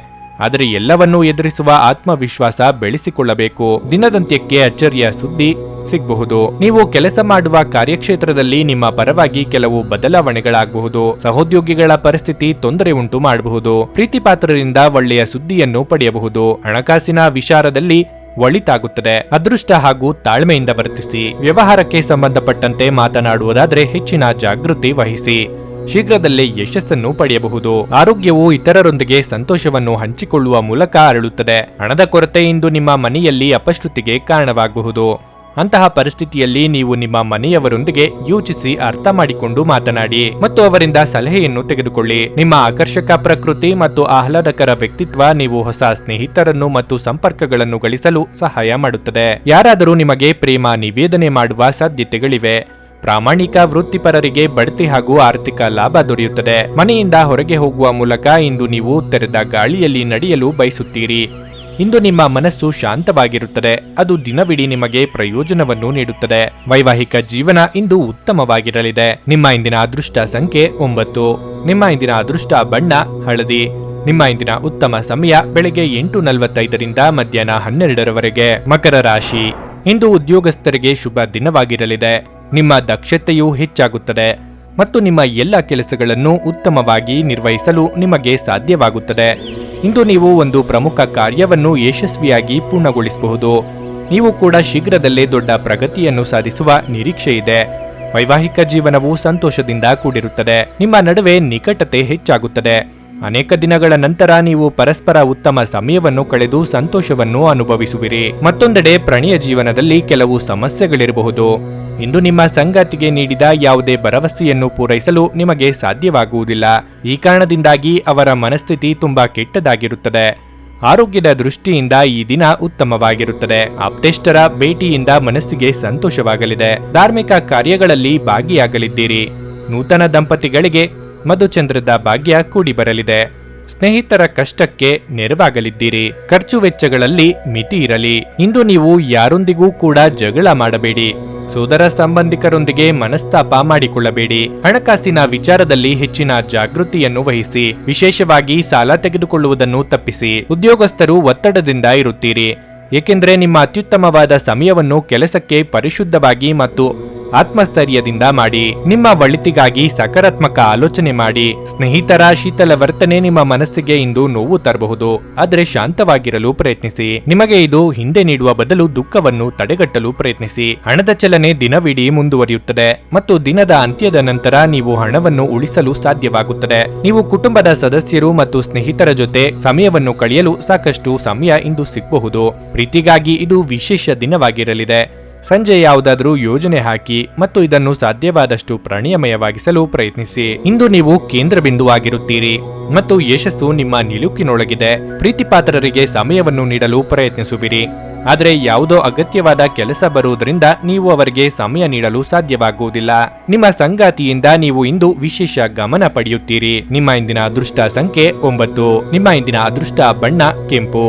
ಆದರೆ ಎಲ್ಲವನ್ನೂ ಎದುರಿಸುವ ಆತ್ಮವಿಶ್ವಾಸ ಬೆಳೆಸಿಕೊಳ್ಳಬೇಕು. ದಿನದಂತ್ಯಕ್ಕೆ ಅಚ್ಚರಿಯ ಸುದ್ದಿ ಸಿಗಬಹುದು. ನೀವು ಕೆಲಸ ಮಾಡುವ ಕಾರ್ಯಕ್ಷೇತ್ರದಲ್ಲಿ ನಿಮ್ಮ ಪರವಾಗಿ ಕೆಲವು ಬದಲಾವಣೆಗಳಾಗಬಹುದು. ಸಹೋದ್ಯೋಗಿಗಳ ಪರಿಸ್ಥಿತಿ ತೊಂದರೆ ಉಂಟು ಮಾಡಬಹುದು. ಪ್ರೀತಿಪಾತ್ರರಿಂದ ಒಳ್ಳೆಯ ಸುದ್ದಿಯನ್ನು ಪಡೆಯಬಹುದು. ಹಣಕಾಸಿನ ವಿಚಾರದಲ್ಲಿ ಒಳಿತಾಗುತ್ತದೆ. ಅದೃಷ್ಟ ಹಾಗೂ ತಾಳ್ಮೆಯಿಂದ ವರ್ತಿಸಿ. ವ್ಯವಹಾರಕ್ಕೆ ಸಂಬಂಧಪಟ್ಟಂತೆ ಮಾತನಾಡುವುದಾದ್ರೆ ಹೆಚ್ಚಿನ ಜಾಗೃತಿ ವಹಿಸಿ. ಶೀಘ್ರದಲ್ಲೇ ಯಶಸ್ಸನ್ನು ಪಡೆಯಬಹುದು. ಆರೋಗ್ಯವು ಇತರರೊಂದಿಗೆ ಸಂತೋಷವನ್ನು ಹಂಚಿಕೊಳ್ಳುವ ಮೂಲಕ ಅರಳುತ್ತದೆ. ಹಣದ ಕೊರತೆ ಇಂದು ನಿಮ್ಮ ಮನೆಯಲ್ಲಿ ಅಪಶ್ರುತಿಗೆ ಕಾರಣವಾಗಬಹುದು. ಅಂತಹ ಪರಿಸ್ಥಿತಿಯಲ್ಲಿ ನೀವು ನಿಮ್ಮ ಮನೆಯವರೊಂದಿಗೆ ಯೋಚಿಸಿ ಅರ್ಥ ಮಾಡಿಕೊಂಡು ಮಾತನಾಡಿ ಮತ್ತು ಅವರಿಂದ ಸಲಹೆಯನ್ನು ತೆಗೆದುಕೊಳ್ಳಿ. ನಿಮ್ಮ ಆಕರ್ಷಕ ಪ್ರಕೃತಿ ಮತ್ತು ಆಹ್ಲಾದಕರ ವ್ಯಕ್ತಿತ್ವ ನೀವು ಹೊಸ ಸ್ನೇಹಿತರನ್ನು ಮತ್ತು ಸಂಪರ್ಕಗಳನ್ನು ಗಳಿಸಲು ಸಹಾಯ ಮಾಡುತ್ತದೆ. ಯಾರಾದರೂ ನಿಮಗೆ ಪ್ರೇಮ ನಿವೇದನೆ ಮಾಡುವ ಸಾಧ್ಯತೆಗಳಿವೆ. ಪ್ರಾಮಾಣಿಕ ವೃತ್ತಿಪರರಿಗೆ ಬಡ್ತಿ ಹಾಗೂ ಆರ್ಥಿಕ ಲಾಭ ದೊರೆಯುತ್ತದೆ. ಮನೆಯಿಂದ ಹೊರಗೆ ಹೋಗುವ ಮೂಲಕ ಇಂದು ನೀವು ತೆರೆದ ಗಾಳಿಯಲ್ಲಿ ನಡೆಯಲು ಬಯಸುತ್ತೀರಿ. ಇಂದು ನಿಮ್ಮ ಮನಸ್ಸು ಶಾಂತವಾಗಿರುತ್ತದೆ. ಅದು ದಿನವಿಡೀ ನಿಮಗೆ ಪ್ರಯೋಜನವನ್ನು ನೀಡುತ್ತದೆ. ವೈವಾಹಿಕ ಜೀವನ ಇಂದು ಉತ್ತಮವಾಗಿರಲಿದೆ. ನಿಮ್ಮ ಇಂದಿನ ಅದೃಷ್ಟ ಸಂಖ್ಯೆ 9. ನಿಮ್ಮ ಇಂದಿನ ಅದೃಷ್ಟ ಬಣ್ಣ ಹಳದಿ. ನಿಮ್ಮ ಇಂದಿನ ಉತ್ತಮ ಸಮಯ ಬೆಳಗ್ಗೆ 8:45ರಿಂದ ಮಧ್ಯಾಹ್ನ 12ರವರೆಗೆ. ಮಕರ ರಾಶಿ. ಇಂದು ಉದ್ಯೋಗಸ್ಥರಿಗೆ ಶುಭ ದಿನವಾಗಿರಲಿದೆ. ನಿಮ್ಮ ದಕ್ಷತೆಯು ಹೆಚ್ಚಾಗುತ್ತದೆ ಮತ್ತು ನಿಮ್ಮ ಎಲ್ಲ ಕೆಲಸಗಳನ್ನು ಉತ್ತಮವಾಗಿ ನಿರ್ವಹಿಸಲು ನಿಮಗೆ ಸಾಧ್ಯವಾಗುತ್ತದೆ. ಇಂದು ನೀವು ಒಂದು ಪ್ರಮುಖ ಕಾರ್ಯವನ್ನು ಯಶಸ್ವಿಯಾಗಿ ಪೂರ್ಣಗೊಳಿಸಬಹುದು. ನೀವು ಕೂಡ ಶೀಘ್ರದಲ್ಲೇ ದೊಡ್ಡ ಪ್ರಗತಿಯನ್ನು ಸಾಧಿಸುವ ನಿರೀಕ್ಷೆ ಇದೆ. ವೈವಾಹಿಕ ಜೀವನವು ಸಂತೋಷದಿಂದ ಕೂಡಿರುತ್ತದೆ. ನಿಮ್ಮ ನಡುವೆ ನಿಕಟತೆ ಹೆಚ್ಚಾಗುತ್ತದೆ. ಅನೇಕ ದಿನಗಳ ನಂತರ ನೀವು ಪರಸ್ಪರ ಉತ್ತಮ ಸಮಯವನ್ನು ಕಳೆದು ಸಂತೋಷವನ್ನು ಅನುಭವಿಸುವಿರಿ. ಮತ್ತೊಂದೆಡೆ ಪ್ರಣಯ ಜೀವನದಲ್ಲಿ ಕೆಲವು ಸಮಸ್ಯೆಗಳಿರಬಹುದು. ಇಂದು ನಿಮ್ಮ ಸಂಗಾತಿಗೆ ನೀಡಿದ ಯಾವುದೇ ಭರವಸೆಯನ್ನು ಪೂರೈಸಲು ನಿಮಗೆ ಸಾಧ್ಯವಾಗುವುದಿಲ್ಲ. ಈ ಕಾರಣದಿಂದಾಗಿ ಅವರ ಮನಸ್ಥಿತಿ ತುಂಬಾ ಕೆಟ್ಟದಾಗಿರುತ್ತದೆ. ಆರೋಗ್ಯದ ದೃಷ್ಟಿಯಿಂದ ಈ ದಿನ ಉತ್ತಮವಾಗಿರುತ್ತದೆ. ಆಪ್ತೇಷ್ಟರ ಭೇಟಿಯಿಂದ ಮನಸ್ಸಿಗೆ ಸಂತೋಷವಾಗಲಿದೆ. ಧಾರ್ಮಿಕ ಕಾರ್ಯಗಳಲ್ಲಿ ಭಾಗಿಯಾಗಲಿದ್ದೀರಿ. ನೂತನ ದಂಪತಿಗಳಿಗೆ ಮಧುಚಂದ್ರದ ಭಾಗ್ಯ ಕೂಡಿ ಬರಲಿದೆ. ಸ್ನೇಹಿತರ ಕಷ್ಟಕ್ಕೆ ನೆರವಾಗಲಿದ್ದೀರಿ. ಖರ್ಚು ವೆಚ್ಚಗಳಲ್ಲಿ ಮಿತಿ ಇರಲಿ. ಇಂದು ನೀವು ಯಾರೊಂದಿಗೂ ಕೂಡ ಜಗಳ ಮಾಡಬೇಡಿ. ಸೋದರ ಸಂಬಂಧಿಕರೊಂದಿಗೆ ಮನಸ್ತಾಪ ಮಾಡಿಕೊಳ್ಳಬೇಡಿ. ಹಣಕಾಸಿನ ವಿಚಾರದಲ್ಲಿ ಹೆಚ್ಚಿನ ಜಾಗೃತಿಯನ್ನು ವಹಿಸಿ. ವಿಶೇಷವಾಗಿ ಸಾಲ ತೆಗೆದುಕೊಳ್ಳುವುದನ್ನು ತಪ್ಪಿಸಿ. ಉದ್ಯೋಗಸ್ಥರು ಒತ್ತಡದಿಂದ ಇರುತ್ತೀರಿ, ಏಕೆಂದರೆ ನಿಮ್ಮ ಅತ್ಯುತ್ತಮವಾದ ಸಮಯವನ್ನು ಕೆಲಸಕ್ಕೆ ಪರಿಶುದ್ಧವಾಗಿ ಮತ್ತು ಆತ್ಮಸ್ಥೈರ್ಯದಿಂದ ಮಾಡಿ. ನಿಮ್ಮ ಒಳಿತಿಗಾಗಿ ಸಕಾರಾತ್ಮಕ ಆಲೋಚನೆ ಮಾಡಿ. ಸ್ನೇಹಿತರ ಶೀತಲ ವರ್ತನೆ ನಿಮ್ಮ ಮನಸ್ಸಿಗೆ ಇಂದು ನೋವು ತರಬಹುದು, ಆದರೆ ಶಾಂತವಾಗಿರಲು ಪ್ರಯತ್ನಿಸಿ. ನಿಮಗೆ ಇದು ಹಿಂದೆ ನೀಡುವ ಬದಲು ದುಃಖವನ್ನು ತಡೆಗಟ್ಟಲು ಪ್ರಯತ್ನಿಸಿ. ಹಣದ ಚಲನೆ ದಿನವಿಡೀ ಮುಂದುವರಿಯುತ್ತದೆ ಮತ್ತು ದಿನದ ಅಂತ್ಯದ ನಂತರ ನೀವು ಹಣವನ್ನು ಉಳಿಸಲು ಸಾಧ್ಯವಾಗುತ್ತದೆ. ನೀವು ಕುಟುಂಬದ ಸದಸ್ಯರು ಮತ್ತು ಸ್ನೇಹಿತರ ಜೊತೆ ಸಮಯವನ್ನು ಕಳೆಯಲು ಸಾಕಷ್ಟು ಸಮಯ ಇಂದು ಸಿಗಬಹುದು. ಪ್ರೀತಿಗಾಗಿ ಇದು ವಿಶೇಷ ದಿನವಾಗಿರಲಿದೆ. ಸಂಜೆ ಯಾವುದಾದರೂ ಯೋಜನೆ ಹಾಕಿ ಮತ್ತು ಇದನ್ನು ಸಾಧ್ಯವಾದಷ್ಟು ಪ್ರಣಯಮಯವಾಗಿಸಲು ಪ್ರಯತ್ನಿಸಿ. ಇಂದು ನೀವು ಕೇಂದ್ರ ಬಿಂದುವಾಗಿರುತ್ತೀರಿ ಮತ್ತು ಯಶಸ್ಸು ನಿಮ್ಮ ನಿಲುಕಿನೊಳಗಿದೆ. ಪ್ರೀತಿಪಾತ್ರರಿಗೆ ಸಮಯವನ್ನು ನೀಡಲು ಪ್ರಯತ್ನಿಸುವಿರಿ, ಆದರೆ ಯಾವುದೋ ಅಗತ್ಯವಾದ ಕೆಲಸ ಬರುವುದರಿಂದ ನೀವು ಅವರಿಗೆ ಸಮಯ ನೀಡಲು ಸಾಧ್ಯವಾಗುವುದಿಲ್ಲ. ನಿಮ್ಮ ಸಂಗಾತಿಯಿಂದ ನೀವು ಇಂದು ವಿಶೇಷ ಗಮನ ಪಡೆಯುತ್ತೀರಿ. ನಿಮ್ಮ ಇಂದಿನ ಅದೃಷ್ಟ ಸಂಖ್ಯೆ 9. ನಿಮ್ಮ ಇಂದಿನ ಅದೃಷ್ಟ ಬಣ್ಣ ಕೆಂಪು.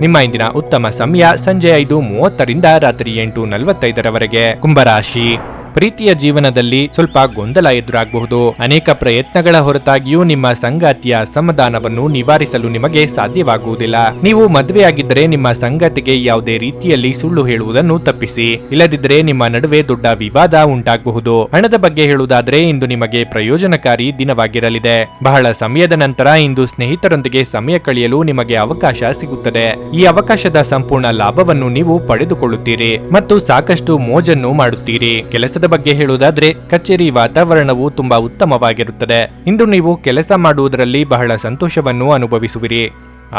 ನಿಮ್ಮ ಇಂದಿನ ಉತ್ತಮ ಸಮಯ ಸಂಜೆ 5:30ರಿಂದ ರಾತ್ರಿ 8:45ರವರೆಗೆ. ಕುಂಭರಾಶಿ. ಪ್ರೀತಿಯ ಜೀವನದಲ್ಲಿ ಸ್ವಲ್ಪ ಗೊಂದಲ ಎದುರಾಗಬಹುದು. ಅನೇಕ ಪ್ರಯತ್ನಗಳ ಹೊರತಾಗಿಯೂ ನಿಮ್ಮ ಸಂಗಾತಿಯ ಅಸಮಾಧಾನವನ್ನು ನಿವಾರಿಸಲು ನಿಮಗೆ ಸಾಧ್ಯವಾಗುವುದಿಲ್ಲ. ನೀವು ಮದುವೆಯಾಗಿದ್ದರೆ ನಿಮ್ಮ ಸಂಗಾತಿಗೆ ಯಾವುದೇ ರೀತಿಯಲ್ಲಿ ಸುಳ್ಳು ಹೇಳುವುದನ್ನು ತಪ್ಪಿಸಿ. ಇಲ್ಲದಿದ್ದರೆ ನಿಮ್ಮ ನಡುವೆ ದೊಡ್ಡ ವಿವಾದ ಉಂಟಾಗಬಹುದು. ಹಣದ ಬಗ್ಗೆ ಹೇಳುವುದಾದ್ರೆ ಇಂದು ನಿಮಗೆ ಪ್ರಯೋಜನಕಾರಿ ದಿನವಾಗಿರಲಿದೆ. ಬಹಳ ಸಮಯದ ನಂತರ ಇಂದು ಸ್ನೇಹಿತರೊಂದಿಗೆ ಸಮಯ ಕಳೆಯಲು ನಿಮಗೆ ಅವಕಾಶ ಸಿಗುತ್ತದೆ. ಈ ಅವಕಾಶದ ಸಂಪೂರ್ಣ ಲಾಭವನ್ನು ನೀವು ಪಡೆದುಕೊಳ್ಳುತ್ತೀರಿ ಮತ್ತು ಸಾಕಷ್ಟು ಮೋಜನ್ನು ಮಾಡುತ್ತೀರಿ. ಕೆಲಸದ ಬಗ್ಗೆ ಹೇಳುವುದಾದ್ರೆ ಕಚೇರಿ ವಾತಾವರಣವು ತುಂಬಾ ಉತ್ತಮವಾಗಿರುತ್ತದೆ. ಇಂದು ನೀವು ಕೆಲಸ ಮಾಡುವುದರಲ್ಲಿ ಬಹಳ ಸಂತೋಷವನ್ನು ಅನುಭವಿಸುವಿರಿ.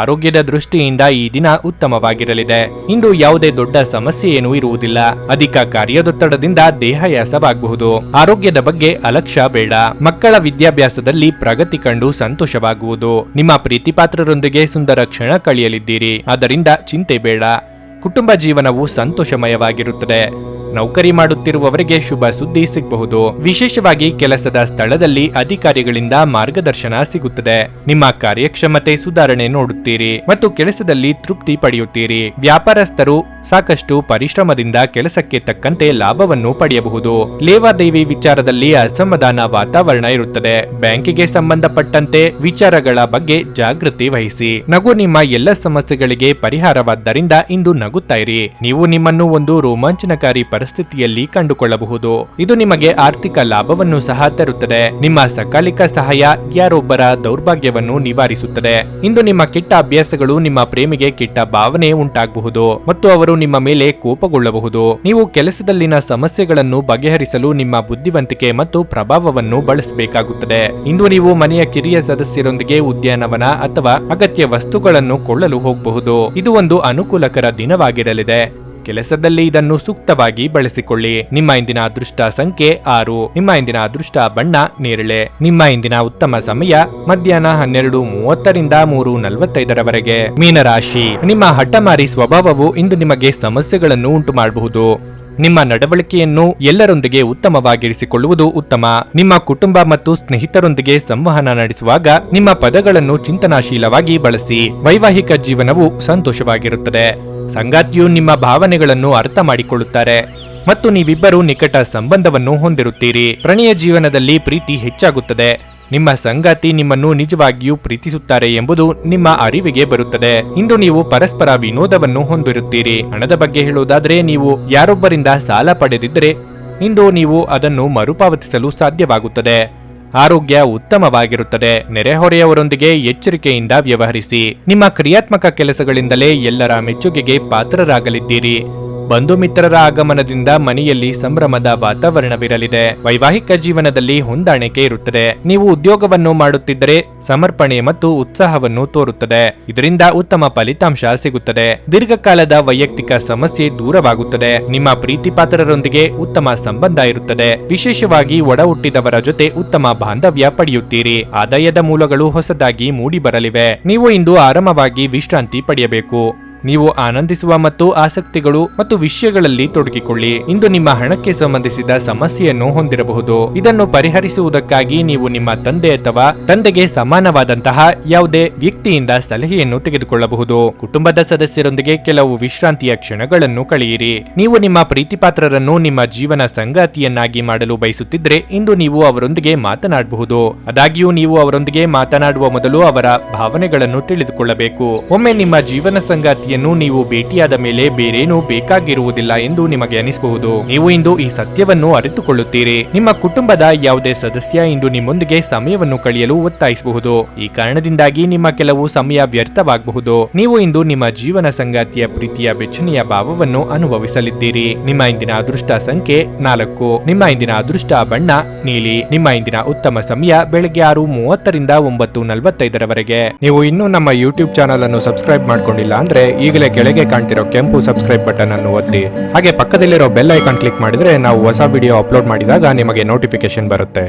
ಆರೋಗ್ಯದ ದೃಷ್ಟಿಯಿಂದ ಈ ದಿನ ಉತ್ತಮವಾಗಿರಲಿದೆ. ಇಂದು ಯಾವುದೇ ದೊಡ್ಡ ಸಮಸ್ಯೆ ಏನೂ ಇರುವುದಿಲ್ಲ. ಅಧಿಕ ಕಾರ್ಯದೊತ್ತಡದಿಂದ ದೇಹಾಯಾಸವಾಗಬಹುದು. ಆರೋಗ್ಯದ ಬಗ್ಗೆ ಅಲಕ್ಷ್ಯ ಬೇಡ. ಮಕ್ಕಳ ವಿದ್ಯಾಭ್ಯಾಸದಲ್ಲಿ ಪ್ರಗತಿ ಕಂಡು ಸಂತೋಷವಾಗುವುದು. ನಿಮ್ಮ ಪ್ರೀತಿಪಾತ್ರರೊಂದಿಗೆ ಸುಂದರ ಕ್ಷಣ ಕಳೆಯಲಿದ್ದೀರಿ, ಆದ್ದರಿಂದ ಚಿಂತೆ ಬೇಡ. ಕುಟುಂಬ ಜೀವನವು ಸಂತೋಷಮಯವಾಗಿರುತ್ತದೆ. ನೌಕರಿ ಮಾಡುತ್ತಿರುವವರಿಗೆ ಶುಭ ಸುದ್ದಿ ಸಿಗಬಹುದು. ವಿಶೇಷವಾಗಿ ಕೆಲಸದ ಸ್ಥಳದಲ್ಲಿ ಅಧಿಕಾರಿಗಳಿಂದ ಮಾರ್ಗದರ್ಶನ ಸಿಗುತ್ತದೆ. ನಿಮ್ಮ ಕಾರ್ಯಕ್ಷಮತೆ ಸುಧಾರಣೆ ನೋಡುತ್ತೀರಿ ಮತ್ತು ಕೆಲಸದಲ್ಲಿ ತೃಪ್ತಿ ಪಡೆಯುತ್ತೀರಿ. ವ್ಯಾಪಾರಸ್ಥರು ಸಾಕಷ್ಟು ಪರಿಶ್ರಮದಿಂದ ಕೆಲಸಕ್ಕೆ ತಕ್ಕಂತೆ ಲಾಭವನ್ನು ಪಡೆಯಬಹುದು. ಲೇವಾದೇವಿ ವಿಚಾರದಲ್ಲಿ ಅಸಮಾಧಾನ ವಾತಾವರಣ ಇರುತ್ತದೆ. ಬ್ಯಾಂಕಿಗೆ ಸಂಬಂಧಪಟ್ಟಂತೆ ವಿಚಾರಗಳ ಬಗ್ಗೆ ಜಾಗೃತಿ ವಹಿಸಿ. ನಗು ನಿಮ್ಮ ಎಲ್ಲ ಸಮಸ್ಯೆಗಳಿಗೆ ಪರಿಹಾರವಾದ್ದರಿಂದ ಇಂದು ನಗುತ್ತಾ ಇರಿ. ನೀವು ನಿಮ್ಮನ್ನು ಒಂದು ರೋಮಾಂಚನಕಾರಿ ಪರಿಸ್ಥಿತಿಯಲ್ಲಿ ಕಂಡುಕೊಳ್ಳಬಹುದು. ಇದು ನಿಮಗೆ ಆರ್ಥಿಕ ಲಾಭವನ್ನು ಸಹ ತರುತ್ತದೆ. ನಿಮ್ಮ ಸಕಾಲಿಕ ಸಹಾಯ ಯಾರೊಬ್ಬರ ದೌರ್ಭಾಗ್ಯವನ್ನು ನಿವಾರಿಸುತ್ತದೆ. ಇಂದು ನಿಮ್ಮ ಕೆಟ್ಟ ಅಭ್ಯಾಸಗಳು ನಿಮ್ಮ ಪ್ರೇಮಿಗೆ ಕೆಟ್ಟ ಭಾವನೆ ಉಂಟಾಗಬಹುದು ಮತ್ತು ಅವರು ನಿಮ್ಮ ಮೇಲೆ ಕೋಪಗೊಳ್ಳಬಹುದು. ನೀವು ಕೆಲಸದಲ್ಲಿನ ಸಮಸ್ಯೆಗಳನ್ನು ಬಗೆಹರಿಸಲು ನಿಮ್ಮ ಬುದ್ಧಿವಂತಿಕೆ ಮತ್ತು ಪ್ರಭಾವವನ್ನು ಬಳಸಬೇಕಾಗುತ್ತದೆ. ಇಂದು ನೀವು ಮನೆಯ ಕಿರಿಯ ಸದಸ್ಯರೊಂದಿಗೆ ಉದ್ಯಾನವನ ಅಥವಾ ಅಗತ್ಯ ವಸ್ತುಗಳನ್ನು ಕೊಳ್ಳಲು ಹೋಗಬಹುದು. ಇದು ಒಂದು ಅನುಕೂಲಕರ ದಿನವಾಗಿರಲಿದೆ. ಕೆಲಸದಲ್ಲಿ ಇದನ್ನು ಸೂಕ್ತವಾಗಿ ಬಳಸಿಕೊಳ್ಳಿ. ನಿಮ್ಮ ಇಂದಿನ ಅದೃಷ್ಟ ಸಂಖ್ಯೆ 6. ನಿಮ್ಮ ಇಂದಿನ ಅದೃಷ್ಟ ಬಣ್ಣ ನೇರಳೆ. ನಿಮ್ಮ ಇಂದಿನ ಉತ್ತಮ ಸಮಯ ಮಧ್ಯಾಹ್ನ 12:30ರಿಂದ 3:45ರವರೆಗೆ. ಮೀನರಾಶಿ, ನಿಮ್ಮ ಹಠಮಾರಿ ಸ್ವಭಾವವು ಇಂದು ನಿಮಗೆ ಸಮಸ್ಯೆಗಳನ್ನು ಉಂಟು ಮಾಡಬಹುದು. ನಿಮ್ಮ ನಡವಳಿಕೆಯನ್ನು ಎಲ್ಲರೊಂದಿಗೆ ಉತ್ತಮವಾಗಿರಿಸಿಕೊಳ್ಳುವುದು ಉತ್ತಮ. ನಿಮ್ಮ ಕುಟುಂಬ ಮತ್ತು ಸ್ನೇಹಿತರೊಂದಿಗೆ ಸಂವಹನ ನಡೆಸುವಾಗ ನಿಮ್ಮ ಪದಗಳನ್ನು ಚಿಂತನಾಶೀಲವಾಗಿ ಬಳಸಿ. ವೈವಾಹಿಕ ಜೀವನವು ಸಂತೋಷವಾಗಿರುತ್ತದೆ. ಸಂಗಾತಿಯು ನಿಮ್ಮ ಭಾವನೆಗಳನ್ನು ಅರ್ಥ ಮಾಡಿಕೊಳ್ಳುತ್ತಾರೆ ಮತ್ತು ನೀವಿಬ್ಬರು ನಿಕಟ ಸಂಬಂಧವನ್ನು ಹೊಂದಿರುತ್ತೀರಿ. ಪ್ರಣಯ ಜೀವನದಲ್ಲಿ ಪ್ರೀತಿ ಹೆಚ್ಚಾಗುತ್ತದೆ. ನಿಮ್ಮ ಸಂಗಾತಿ ನಿಮ್ಮನ್ನು ನಿಜವಾಗಿಯೂ ಪ್ರೀತಿಸುತ್ತಾರೆ ಎಂಬುದು ನಿಮ್ಮ ಅರಿವಿಗೆ ಬರುತ್ತದೆ. ಇಂದು ನೀವು ಪರಸ್ಪರ ವಿನೋದವನ್ನು ಹೊಂದಿರುತ್ತೀರಿ. ಹಣದ ಬಗ್ಗೆ ಹೇಳುವುದಾದರೆ, ನೀವು ಯಾರೊಬ್ಬರಿಂದ ಸಾಲ ಪಡೆದಿದ್ದರೆ ಇಂದು ನೀವು ಅದನ್ನು ಮರುಪಾವತಿಸಲು ಸಾಧ್ಯವಾಗುತ್ತದೆ. ಆರೋಗ್ಯ ಉತ್ತಮವಾಗಿರುತ್ತದೆ. ನೆರೆಹೊರೆಯವರೊಂದಿಗೆ ಎಚ್ಚರಿಕೆಯಿಂದ ವ್ಯವಹರಿಸಿ. ನಿಮ್ಮ ಕ್ರಿಯಾತ್ಮಕ ಕೆಲಸಗಳಿಂದಲೇ ಎಲ್ಲರ ಮೆಚ್ಚುಗೆಗೆ ಪಾತ್ರರಾಗಲಿದ್ದೀರಿ. ಬಂಧು ಮಿತ್ರರ ಆಗಮನದಿಂದ ಮನೆಯಲ್ಲಿ ಸಂಭ್ರಮದ ವಾತಾವರಣವಿರಲಿದೆ. ವೈವಾಹಿಕ ಜೀವನದಲ್ಲಿ ಹೊಂದಾಣಿಕೆ ಇರುತ್ತದೆ. ನೀವು ಉದ್ಯೋಗವನ್ನು ಮಾಡುತ್ತಿದ್ದರೆ ಸಮರ್ಪಣೆ ಮತ್ತು ಉತ್ಸಾಹವನ್ನು ತೋರುತ್ತದೆ. ಇದರಿಂದ ಉತ್ತಮ ಫಲಿತಾಂಶ ಸಿಗುತ್ತದೆ. ದೀರ್ಘಕಾಲದ ವೈಯಕ್ತಿಕ ಸಮಸ್ಯೆ ದೂರವಾಗುತ್ತದೆ. ನಿಮ್ಮ ಪ್ರೀತಿ ಪಾತ್ರರೊಂದಿಗೆ ಉತ್ತಮ ಸಂಬಂಧ ಇರುತ್ತದೆ. ವಿಶೇಷವಾಗಿ ಒಡ ಹುಟ್ಟಿದವರ ಜೊತೆ ಉತ್ತಮ ಬಾಂಧವ್ಯ ಪಡೆಯುತ್ತೀರಿ. ಆದಾಯದ ಮೂಲಗಳು ಹೊಸದಾಗಿ ಮೂಡಿ ಬರಲಿವೆ. ನೀವು ಇಂದು ಆರಾಮವಾಗಿ ವಿಶ್ರಾಂತಿ ಪಡೆಯಬೇಕು. ನೀವು ಆನಂದಿಸುವ ಮತ್ತು ಆಸಕ್ತಿಗಳು ಮತ್ತು ವಿಷಯಗಳಲ್ಲಿ ತೊಡಗಿಕೊಳ್ಳಿ. ಇಂದು ನಿಮ್ಮ ಹಣಕ್ಕೆ ಸಂಬಂಧಿಸಿದ ಸಮಸ್ಯೆಯನ್ನು ಹೊಂದಿರಬಹುದು. ಇದನ್ನು ಪರಿಹರಿಸುವುದಕ್ಕಾಗಿ ನೀವು ನಿಮ್ಮ ತಂದೆ ಅಥವಾ ತಂದೆಗೆ ಸಮಾನವಾದಂತಹ ಯಾವುದೇ ವ್ಯಕ್ತಿಯಿಂದ ಸಲಹೆಯನ್ನು ತೆಗೆದುಕೊಳ್ಳಬಹುದು. ಕುಟುಂಬದ ಸದಸ್ಯರೊಂದಿಗೆ ಕೆಲವು ವಿಶ್ರಾಂತಿಯ ಕ್ಷಣಗಳನ್ನು ಕಳೆಯಿರಿ. ನೀವು ನಿಮ್ಮ ಪ್ರೀತಿಪಾತ್ರರನ್ನು ನಿಮ್ಮ ಜೀವನ ಸಂಗಾತಿಯನ್ನಾಗಿ ಮಾಡಲು ಬಯಸುತ್ತಿದ್ರೆ ಇಂದು ನೀವು ಅವರೊಂದಿಗೆ ಮಾತನಾಡಬಹುದು. ಆದಾಗ್ಯೂ ನೀವು ಅವರೊಂದಿಗೆ ಮಾತನಾಡುವ ಮೊದಲು ಅವರ ಭಾವನೆಗಳನ್ನು ತಿಳಿದುಕೊಳ್ಳಬೇಕು. ಒಮ್ಮೆ ನಿಮ್ಮ ಜೀವನ ಸಂಗಾತಿ ನೀವು ಭೇಟಿಯಾದ ಮೇಲೆ ಬೇರೇನೂ ಬೇಕಾಗಿರುವುದಿಲ್ಲ ಎಂದು ನಿಮಗೆ ಅನಿಸಬಹುದು. ನೀವು ಇಂದು ಈ ಸತ್ಯವನ್ನು ಅರಿತುಕೊಳ್ಳುತ್ತೀರಿ. ನಿಮ್ಮ ಕುಟುಂಬದ ಯಾವುದೇ ಸದಸ್ಯ ಇಂದು ನಿಮ್ಮೊಂದಿಗೆ ಸಮಯವನ್ನು ಕಳೆಯಲು ಒತ್ತಾಯಿಸಬಹುದು. ಈ ಕಾರಣದಿಂದಾಗಿ ನಿಮ್ಮ ಕೆಲವು ಸಮಯ ವ್ಯರ್ಥವಾಗಬಹುದು. ನೀವು ಇಂದು ನಿಮ್ಮ ಜೀವನ ಸಂಗಾತಿಯ ಪ್ರೀತಿಯ ಬೆಚ್ಚನೆಯ ಭಾವವನ್ನು ಅನುಭವಿಸಲಿದ್ದೀರಿ. ನಿಮ್ಮ ಇಂದಿನ ಅದೃಷ್ಟ ಸಂಖ್ಯೆ 4. ನಿಮ್ಮ ಇಂದಿನ ಅದೃಷ್ಟ ಬಣ್ಣ ನೀಲಿ. ನಿಮ್ಮ ಇಂದಿನ ಉತ್ತಮ ಸಮಯ ಬೆಳಗ್ಗೆ 6:30ರಿಂದ 9:45ರವರೆಗೆ. ನೀವು ಇನ್ನೂ ನಮ್ಮ ಯೂಟ್ಯೂಬ್ ಚಾನಲ್ ಅನ್ನು ಸಬ್ಸ್ಕ್ರೈಬ್ ಮಾಡ್ಕೊಂಡಿಲ್ಲ ಅಂದ್ರೆ ಈಗಲೇ ಕೆಳಗೆ ಕಾಣ್ತಿರೋ ಕೆಂಪು ಸಬ್ಸ್ಕ್ರೈಬ್ ಬಟನ್ ಅನ್ನು ಒತ್ತಿ. ಹಾಗೆ ಪಕ್ಕದಲ್ಲಿರೋ ಬೆಲ್ ಐಕಾನ್ ಕ್ಲಿಕ್ ಮಾಡಿದ್ರೆ ನಾವು ಹೊಸ ವಿಡಿಯೋ ಅಪ್ಲೋಡ್ ಮಾಡಿದಾಗ ನಿಮಗೆ ನೋಟಿಫಿಕೇಶನ್ ಬರುತ್ತೆ.